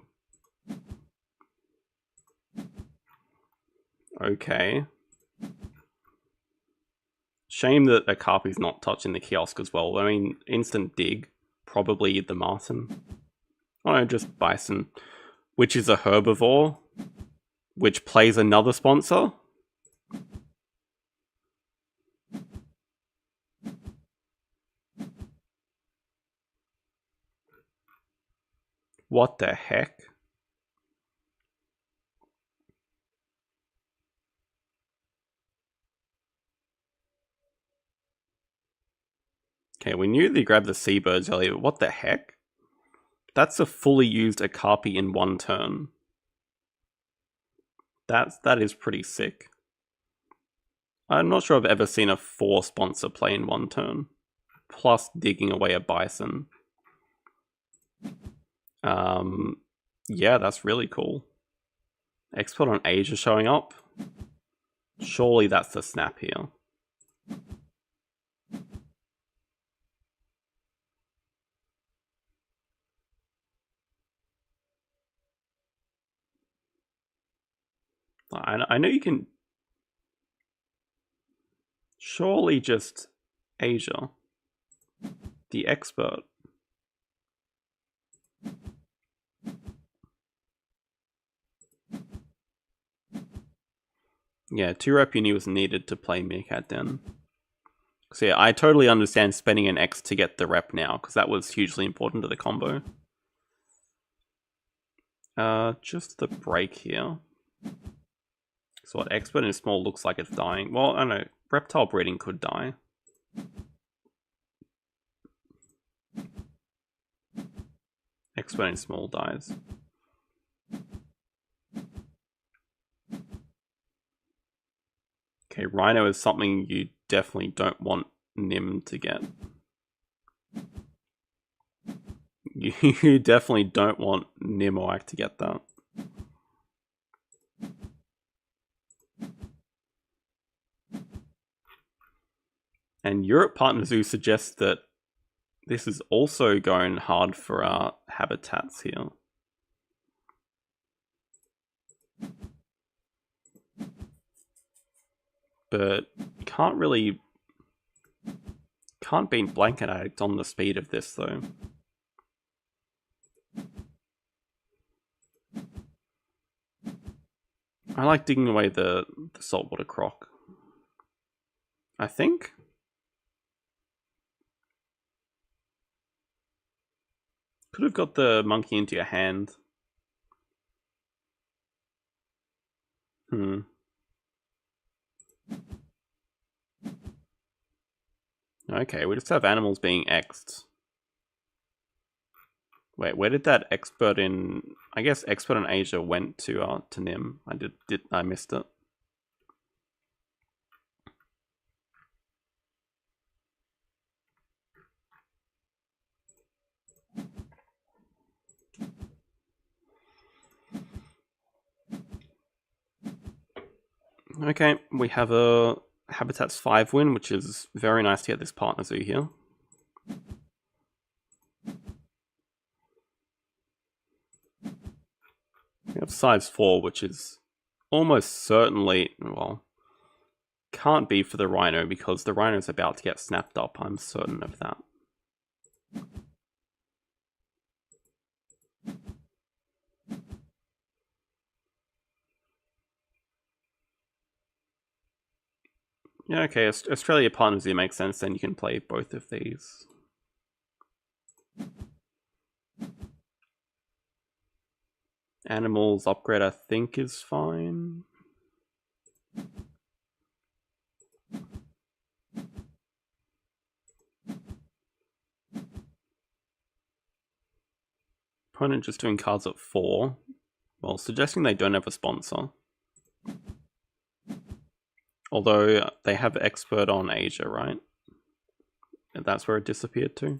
Okay. Shame that a Carpi's not touching the kiosk as well. I mean, instant dig. Probably the Marten. Oh no, just Bison. Which is a herbivore. Which plays another sponsor. What the heck? Okay, we knew they grabbed the seabirds earlier, but what the heck? That's a fully used Akapi in 1 turn. That is pretty sick. I'm not sure I've ever seen a 4 sponsor play in 1 turn. Plus digging away a bison. Yeah, that's really cool. Expert on Asia showing up. Surely that's the snap here. I know you can... Surely just Asia. The expert. Yeah, 2 rep uni was needed to play Meerkat Den. So yeah, I totally understand spending an X to get the rep now, because that was hugely important to the combo. Just the break here. So what, expert in small looks like it's dying. Well, I don't know, reptile breeding could die. Expert in small dies. Okay, Rhino is something you definitely don't want Nim to get. You definitely don't want nimoac to get that. And Europe Partner Zoo suggests that this is also going hard for our habitats here. But can't beat BlanketAddict on the speed of this though. I like digging away the saltwater croc. I think. Could have got the monkey into your hand. Okay, we just have animals being X'd. Wait, where did that expert in... I guess expert in Asia went to Nim. I missed it. Okay, we have a Habitats 5 win, which is very nice to get this partner zoo here. We have size 4, which is almost certainly, well, can't be for the rhino because the rhino is about to get snapped up. I'm certain of that. Yeah, okay, Australia Partner Zoo makes sense, then you can play both of these. Animals upgrade, I think, is fine. Opponent just doing cards at 4. Well, suggesting they don't have a sponsor. Although they have expert on Asia, right? And that's where it disappeared to.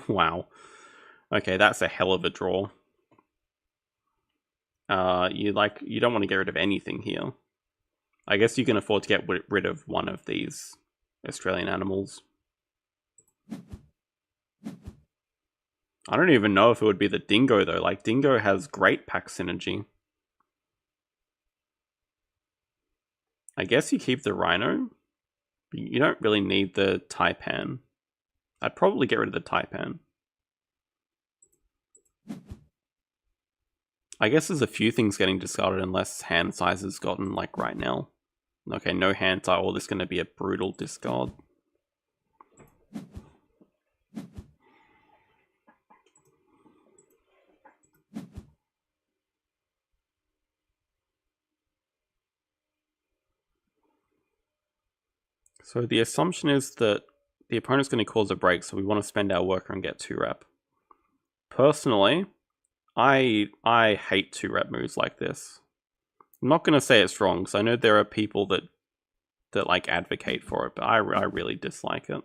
Wow. Okay, that's a hell of a draw. You don't want to get rid of anything here. I guess you can afford to get rid of one of these Australian animals. I don't even know if it would be the dingo though. Like, dingo has great pack synergy. I guess you keep the rhino. But you don't really need the taipan. I'd probably get rid of the taipan. I guess there's a few things getting discarded unless hand size has gotten like right now. Okay, no hand size. Well, this is going to be a brutal discard. So the assumption is that the opponent's going to cause a break, so we want to spend our worker and get 2 rep. Personally, I hate 2 rep moves like this. I'm not going to say it's wrong, because I know there are people that like advocate for it, but I really dislike it.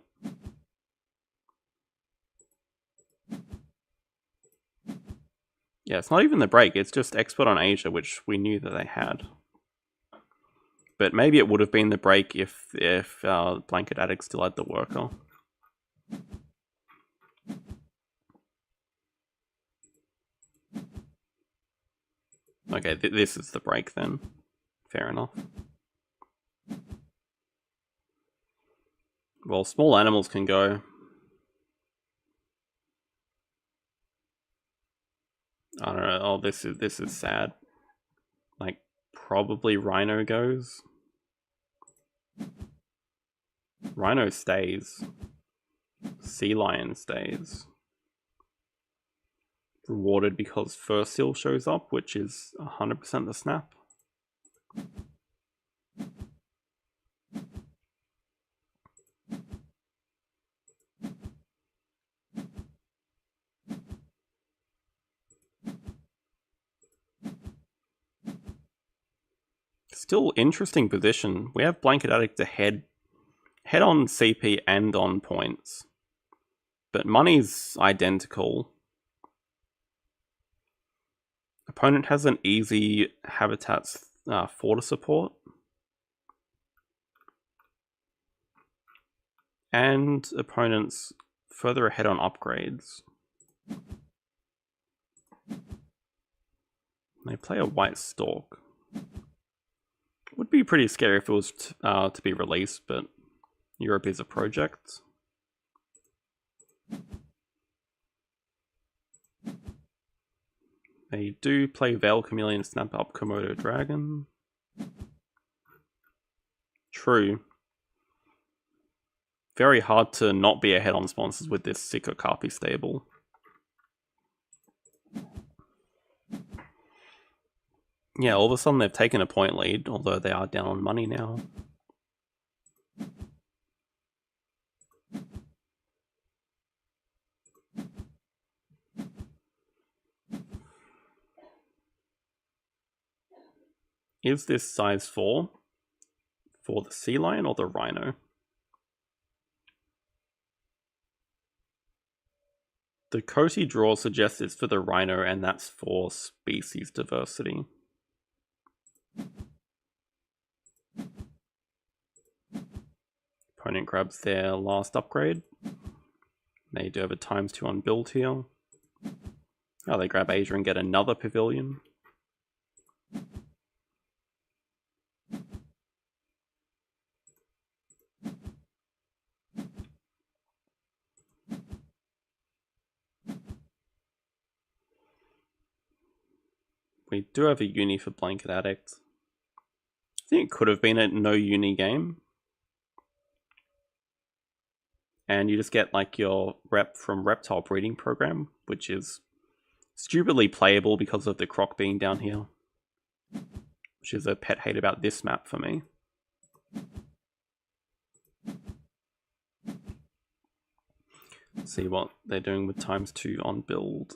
Yeah, it's not even the break, it's just expert on Asia, which we knew that they had. But maybe it would have been the break if BlanketAddict still had the worker. Okay, this is the break then. Fair enough. Well, small animals can go. I don't know. Oh, this is sad. Like, probably Rhino goes. Rhino stays. Sea Lion stays. Rewarded because First Seal shows up, which is 100% the snap. Still interesting position. We have BlanketAddict ahead on CP and on points. But money's identical. Opponent has an easy Habitats 4 to support. And opponent's further ahead on upgrades. They play a White Stork. Would be pretty scary if it was to be released, but Europe is a project. They do play Veil Chameleon, snap up Komodo Dragon. True. Very hard to not be ahead on sponsors with this Sika Carpi stable. Yeah, all of a sudden they've taken a point lead, although they are down on money now. Is this size 4 for the Sea Lion or the Rhino? The Coty draw suggests it's for the Rhino, and that's for species diversity. Opponent grabs their last upgrade. They do have a ×2 on build here. Oh, they grab Asia and get another pavilion. We do have a uni for BlanketAddict. I think it could have been a no uni game. And you just get like your rep from Reptile Breeding Program, which is stupidly playable because of the croc being down here. Which is a pet hate about this map for me. Let's see what they're doing with ×2 on build.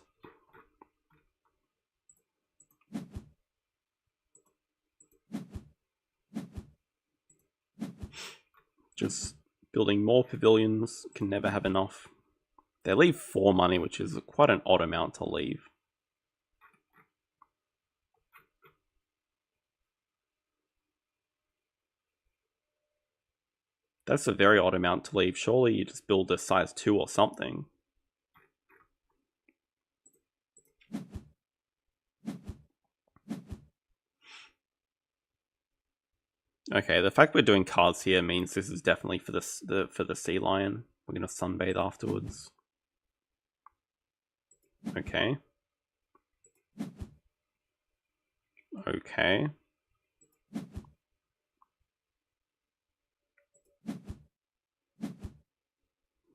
Just building more pavilions, can never have enough. They leave 4 money, which is quite an odd amount to leave. That's a very odd amount to leave. Surely you just build a size 2 or something. Okay, the fact we're doing cards here means this is definitely for the Sea Lion. We're gonna sunbathe afterwards. Okay. Okay.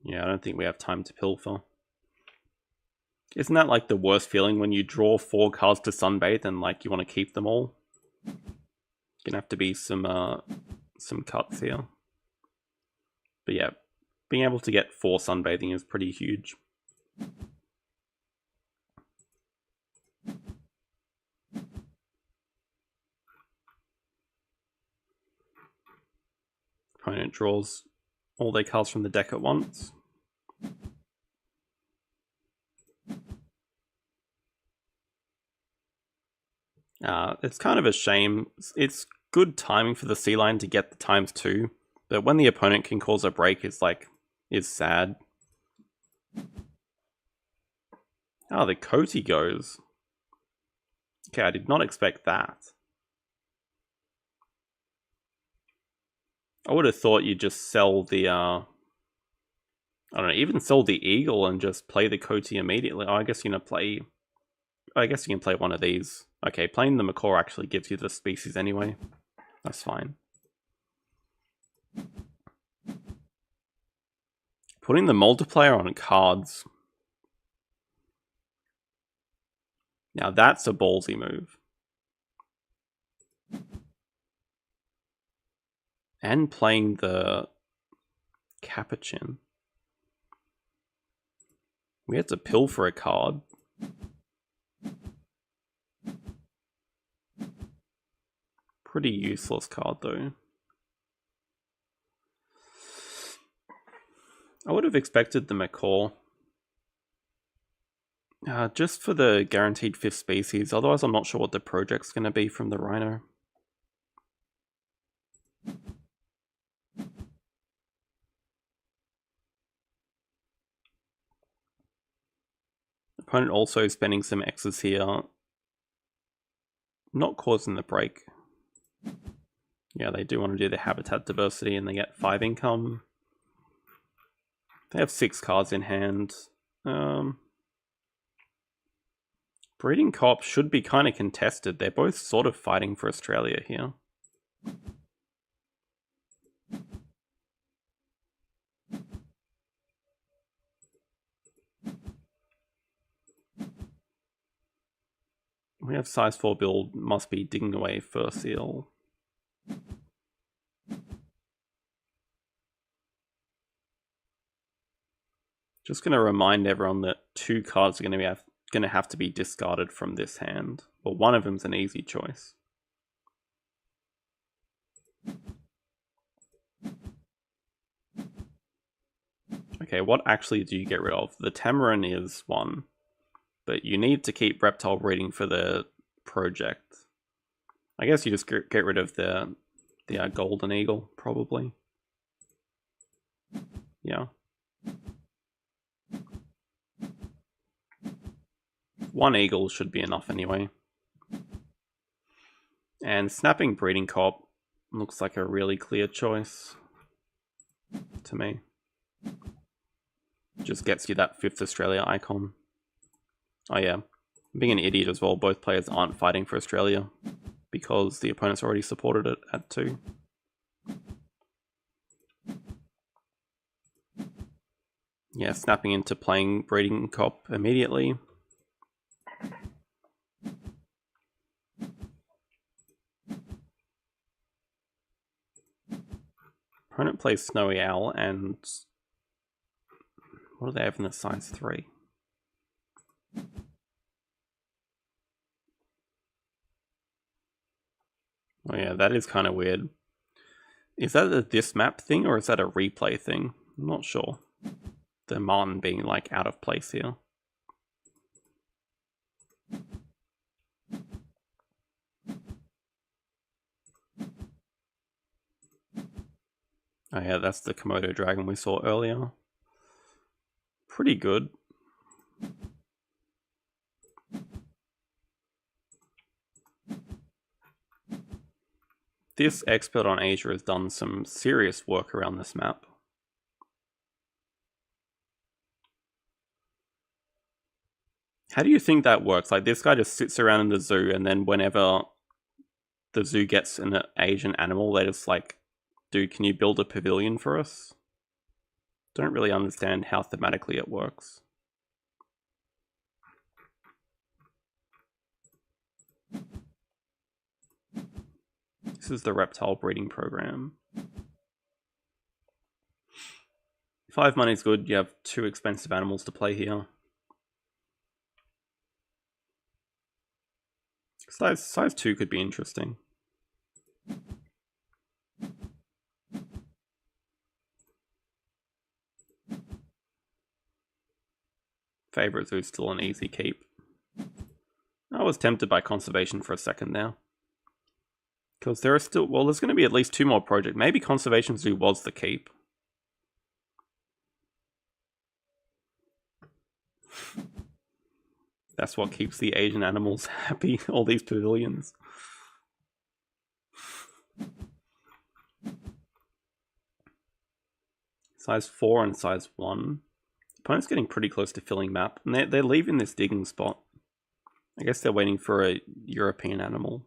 Yeah, I don't think we have time to pilfer. Isn't that like the worst feeling when you draw 4 cards to sunbathe and like you want to keep them all? Gonna have to be some cuts here. But yeah, being able to get 4 sunbathing is pretty huge. Opponent draws all their cards from the deck at once. It's kind of a shame. It's good timing for the Sea Lion to get the ×2, but when the opponent can cause a break, it's sad. Oh, the Coty goes. Okay, I did not expect that. I would have thought you'd just sell the, I don't know, even sell the Eagle and just play the Coty immediately. Oh, I guess you're going to play I guess you can play one of these. Okay, playing the macaw actually gives you the species anyway. That's fine. Putting the multiplayer on cards. Now that's a ballsy move. And playing the Capuchin. We had to pilfer a card. Pretty useless card though. I would have expected the macaw. Just for the guaranteed 5th species, otherwise I'm not sure what the project's going to be from the rhino. Opponent also spending some X's here. Not causing the break. Yeah, they do want to do the habitat diversity and they get 5 income. They have 6 cards in hand. Breeding Cop should be kind of contested. They're both sort of fighting for Australia here. We have size 4 build, must be digging away fur seal. Just going to remind everyone that 2 cards are going to have to be discarded from this hand. Well, one of them's an easy choice. Okay, what actually do you get rid of? The Tamarin is one, but you need to keep reptile breeding for the project. I guess you just get rid of the golden eagle, probably. Yeah. 1 eagle should be enough anyway. And snapping breeding cop looks like a really clear choice to me. Just gets you that 5th Australia icon. Oh yeah, being an idiot as well, both players aren't fighting for Australia because the opponents already supported it at 2. Yeah, snapping into playing breeding cop immediately. Opponent plays Snowy Owl and what do they have in the size 3? Oh yeah, that is kind of weird. Is that a this map thing or is that a replay thing? I'm not sure. The Martin being like out of place here. Oh yeah, that's the Komodo dragon we saw earlier. Pretty good. This expert on Asia has done some serious work around this map. How do you think that works? Like, this guy just sits around in the zoo and then whenever the zoo gets an Asian animal, they just like, dude, can you build a pavilion for us? Don't really understand how thematically it works. This is the reptile breeding program. 5 money is good. You have 2 expensive animals to play here. Size 2 could be interesting. Favorite Zoo is still an easy keep. I was tempted by conservation for a second there. Because there are still, well, there's going to be at least 2 more projects. Maybe Conservation Zoo was the keep. That's what keeps the Asian animals happy, all these pavilions. Size 4 and size 1. Opponent's getting pretty close to filling map. And they're leaving this digging spot. I guess they're waiting for a European animal.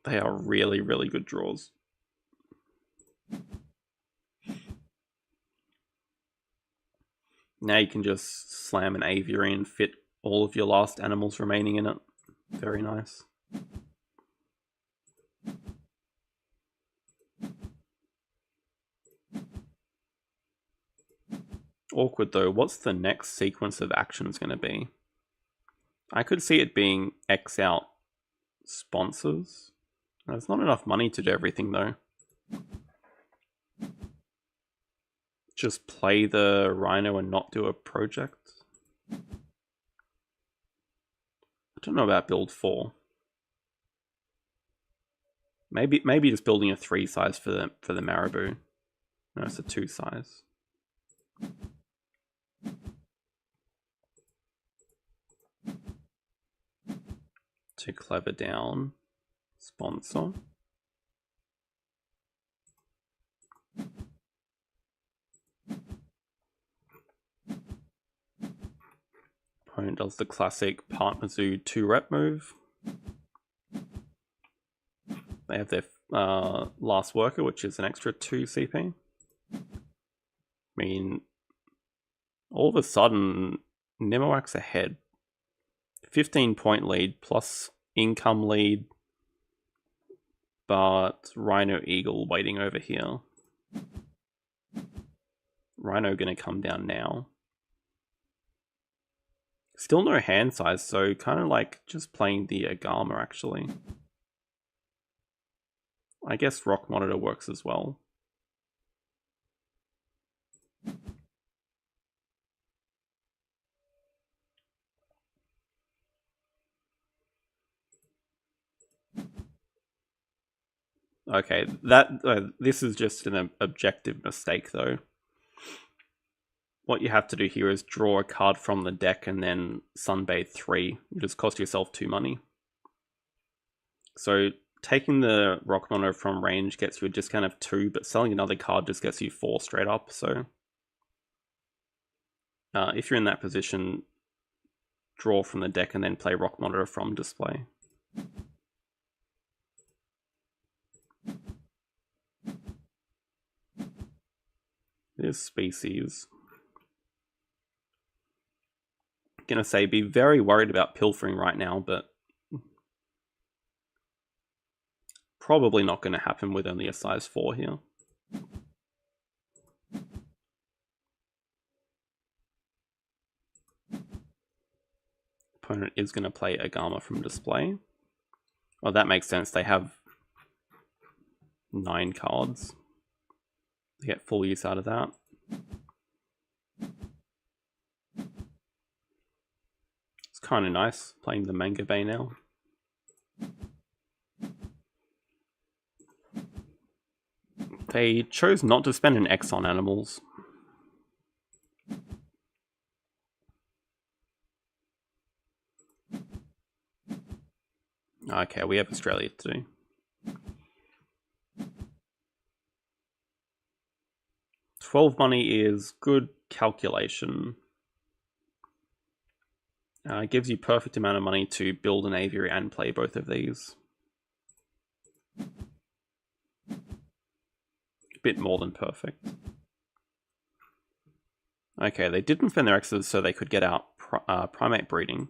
They are really, really good draws. Now you can just slam an aviary and fit all of your last animals remaining in it. Very nice. Awkward though, what's the next sequence of actions going to be? I could see it being X out sponsors. There's not enough money to do everything though. Just play the rhino and not do a project. I don't know about build 4. Maybe just building a 3 size for the marabou. No, it's a 2 size. To clever down sponsor. Opponent does the classic partner zoo 2-rep move. They have their last worker, which is an extra 2 CP. I mean, all of a sudden, nimoac's ahead. 15-point lead plus income lead, but Rhino Eagle waiting over here. Rhino gonna come down now. Still no hand size, so kind of like just playing the Agama actually. I guess Rock Monitor works as well. Okay, this is just an objective mistake though. What you have to do here is draw a card from the deck and then Sunbathe 3. You just cost yourself 2 money. So taking the Rock Mono from range gets you a discount of 2, but selling another card just gets you 4 straight up. So if you're in that position, draw from the deck and then play Rock Monitor from display. It is species. Gonna say be very worried about pilfering right now, but probably not going to happen with only a size 4 here. Opponent is going to play Agama from display. Well, that makes sense. They have 9 cards. They get full use out of that. It's kind of nice playing the Manga Bay now. They chose not to spend an X on animals. Okay, we have Australia to do. $12 money is good calculation. It gives you perfect amount of money to build an aviary and play both of these. A bit more than perfect. Okay, they didn't spend their X's so they could get out primate breeding.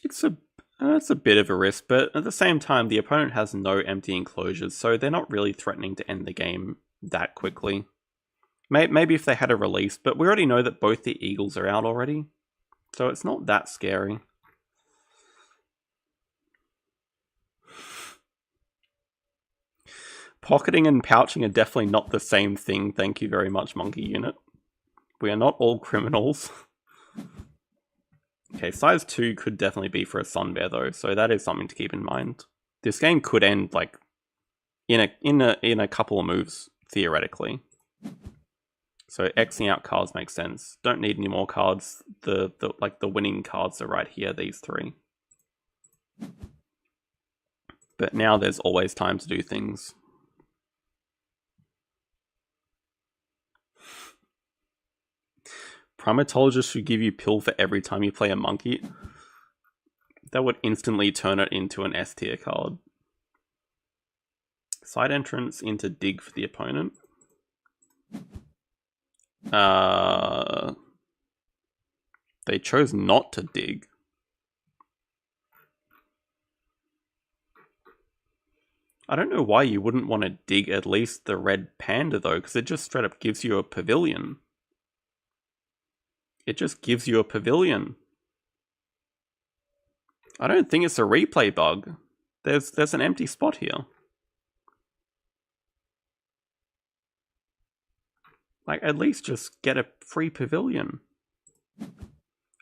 It's a bit of a risk, but at the same time, the opponent has no empty enclosures, so they're not really threatening to end the game that quickly. Maybe if they had a release, but we already know that both the eagles are out already, so it's not that scary. Pocketing and pouching are definitely not the same thing, thank you very much, Monkey Unit. We are not all criminals. Okay, size 2 could definitely be for a Sun Bear though, so that is something to keep in mind. This game could end like in a couple of moves, theoretically. So Xing out cards makes sense. Don't need any more cards. The winning cards are right here, these three. But now there's always time to do things. Primatologist should give you pill for every time you play a monkey. That would instantly turn it into an S tier card. Side entrance into dig for the opponent. They chose not to dig. I don't know why you wouldn't want to dig at least the red panda though, because it just straight up gives you a pavilion. It just gives you a pavilion. I don't think it's a replay bug. There's an empty spot here. Like, at least just get a free pavilion.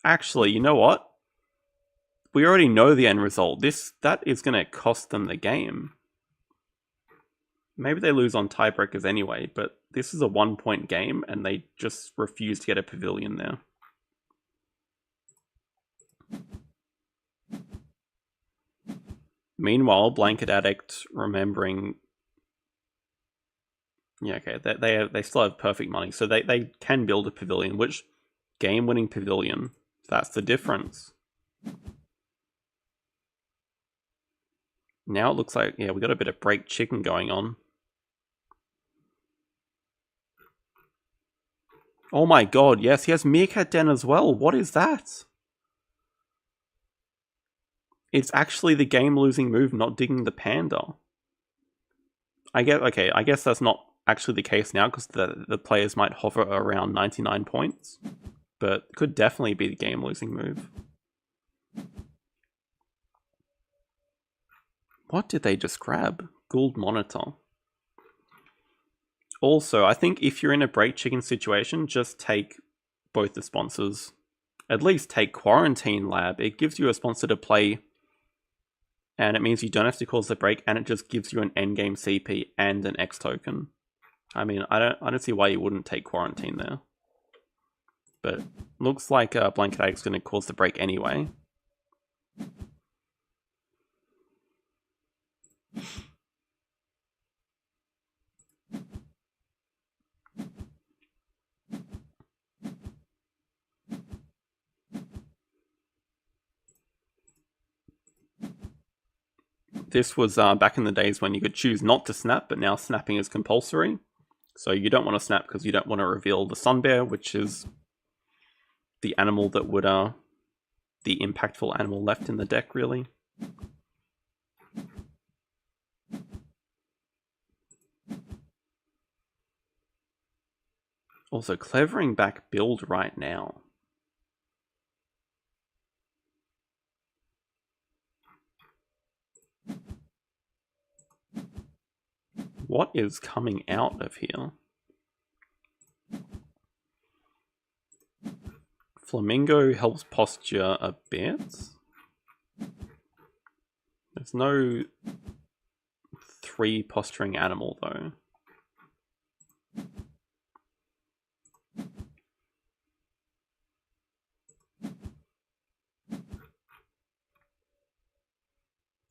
Actually, you know what? We already know the end result. That is going to cost them the game. Maybe they lose on tiebreakers anyway, but this is a 1-point game and they just refuse to get a pavilion there. Meanwhile, BlanketAddict remembering... Yeah, okay, they still have perfect money, so they can build a pavilion, which game-winning pavilion, that's the difference. Now it looks like, yeah, we got a bit of break chicken going on. Oh my god, yes, he has Meerkat Den as well. What is that? It's actually the game-losing move, not digging the panda. I guess that's not actually the case now, because the players might hover around 99 points. But could definitely be the game-losing move. What did they just grab? Gould Monitor. Also, I think if you're in a break chicken situation, just take both the sponsors. At least take Quarantine Lab. It gives you a sponsor to play, and it means you don't have to cause the break, and it just gives you an endgame CP and an X token. I mean, I don't see why you wouldn't take Quarantine there. But looks like BlanketAddict's going to cause the break anyway. This was back in the days when you could choose not to snap, but now snapping is compulsory. So you don't want to snap because you don't want to reveal the Sun Bear, which is the animal that would, the impactful animal left in the deck, really. Also, clevering back build right now. What is coming out of here? Flamingo helps posture a bit. There's no 3 posturing animal though.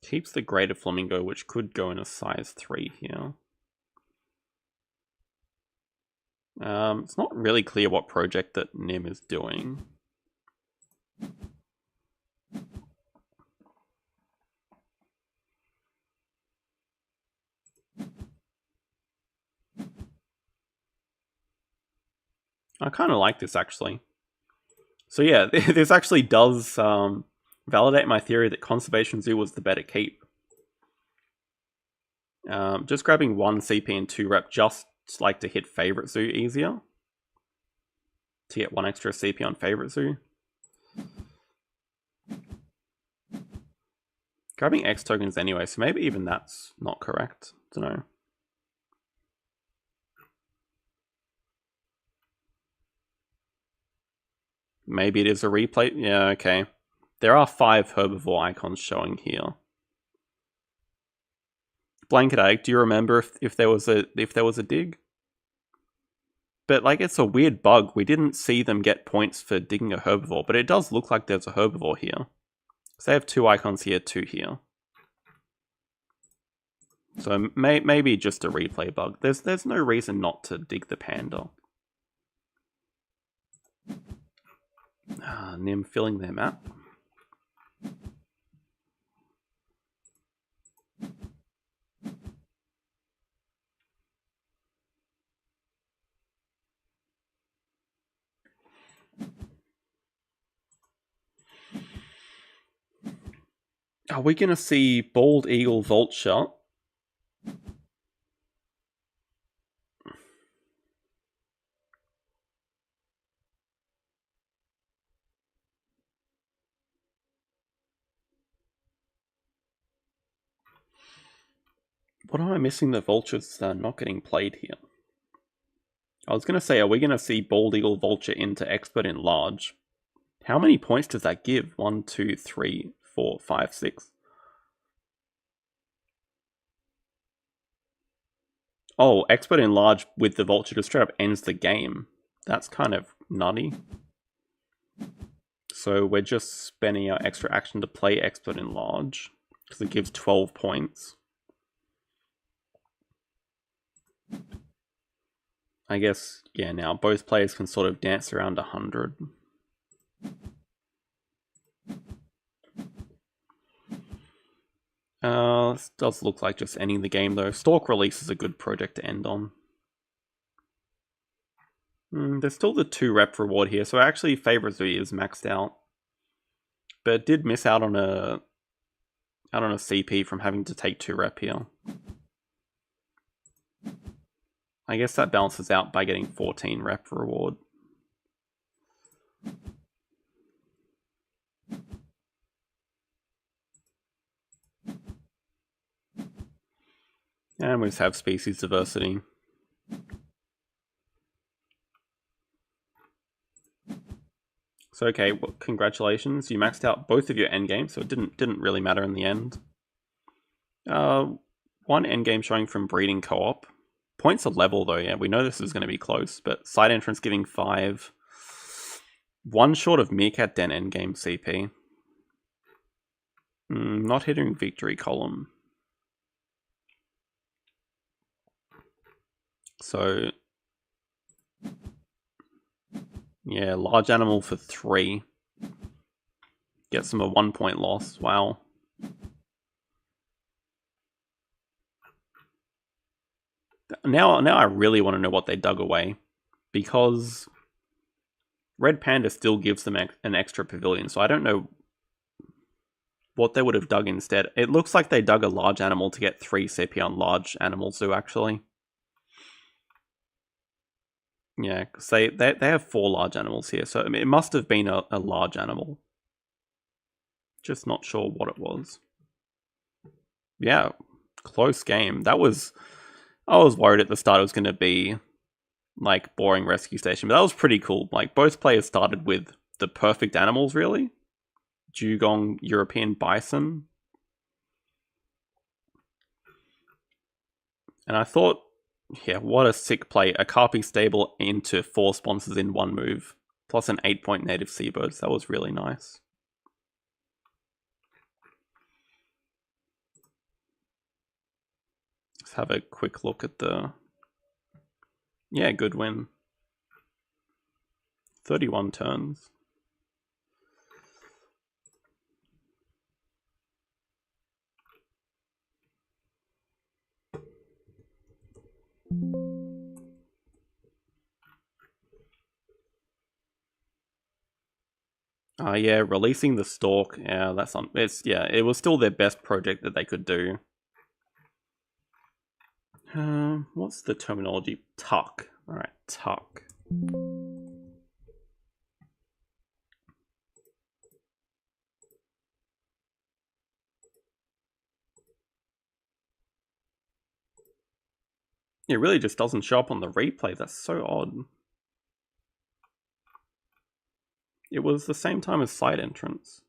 Keeps the greater flamingo, which could go in a size 3 here. It's not really clear what project that Nim is doing. I kind of like this, actually. So yeah, this actually does validate my theory that Conservation Zoo was the better keep. Just grabbing 1 CP and 2 rep just like to hit Favorite Zoo easier. To get 1 extra CP on Favorite Zoo. Grabbing X tokens anyway, so maybe even that's not correct. Don't know. Maybe it is a replay. Yeah, okay. There are 5 herbivore icons showing here. BlanketAddict, do you remember if there was a dig? But like, it's a weird bug. We didn't see them get points for digging a herbivore, but it does look like there's a herbivore here. So they have 2 icons here, 2 here. So maybe just a replay bug. There's no reason not to dig the panda. Nim filling their map. Are we going to see bald eagle vulture? What am I missing? The vultures are not getting played here. I was going to say, are we going to see bald eagle vulture into expert in large? How many points does that give? 1, 2, 3, 4, 5, 6. Oh, expert in large with the vulture just straight up ends the game. That's kind of nutty. So we're just spending our extra action to play expert in large because it gives 12 points. I guess, yeah, now both players can sort of dance around 100. This does look like just ending the game though. Stalk release is a good project to end on. There's still the 2 rep reward here, so actually Favors is maxed out. But it did miss out on a CP from having to take 2 rep here. I guess that balances out by getting 14 rep reward. And we just have species diversity. So okay, well, congratulations, you maxed out both of your endgames, so it didn't really matter in the end. 1 endgame showing from breeding co-op. Points are level though, yeah, we know this is going to be close, but side entrance giving 5. 1 short of Meerkat Den endgame CP. Not hitting victory column. So, yeah, large animal for 3. Gets them a 1 point loss, wow. Now I really want to know what they dug away, because Red Panda still gives them an extra pavilion, so I don't know what they would have dug instead. It looks like they dug a large animal to get 3 CP on large animal zoo, actually. Yeah, because they have 4 large animals here, so it must have been a large animal. Just not sure what it was. Yeah, close game. I was worried at the start it was going to be like boring rescue station, but that was pretty cool. Like, both players started with the perfect animals, really. Dugong European bison. And I thought, yeah, what a sick play. A Carpi stable into 4 sponsors in 1 move, plus an 8-point native seabirds. That was really nice. Let's have a quick look at the... Yeah, good win. 31 turns. Yeah, releasing the stalk. Yeah, that's on. It was still their best project that they could do. What's the terminology? Tuck. All right, tuck. It really just doesn't show up on the replay. That's so odd. It was the same time as side entrance.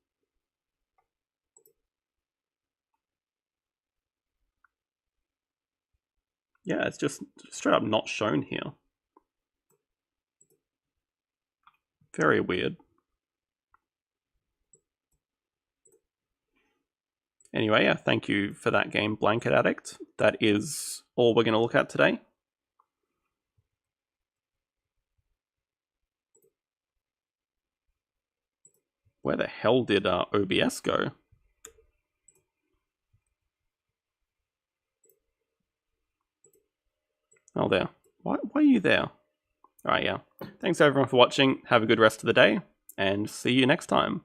Yeah, it's just straight up not shown here. Very weird. Anyway, yeah, thank you for that game, BlanketAddict. That is all we're going to look at today. Where the hell did OBS go? Oh, there. Why are you there? Alright, yeah. Thanks everyone for watching. Have a good rest of the day, and see you next time.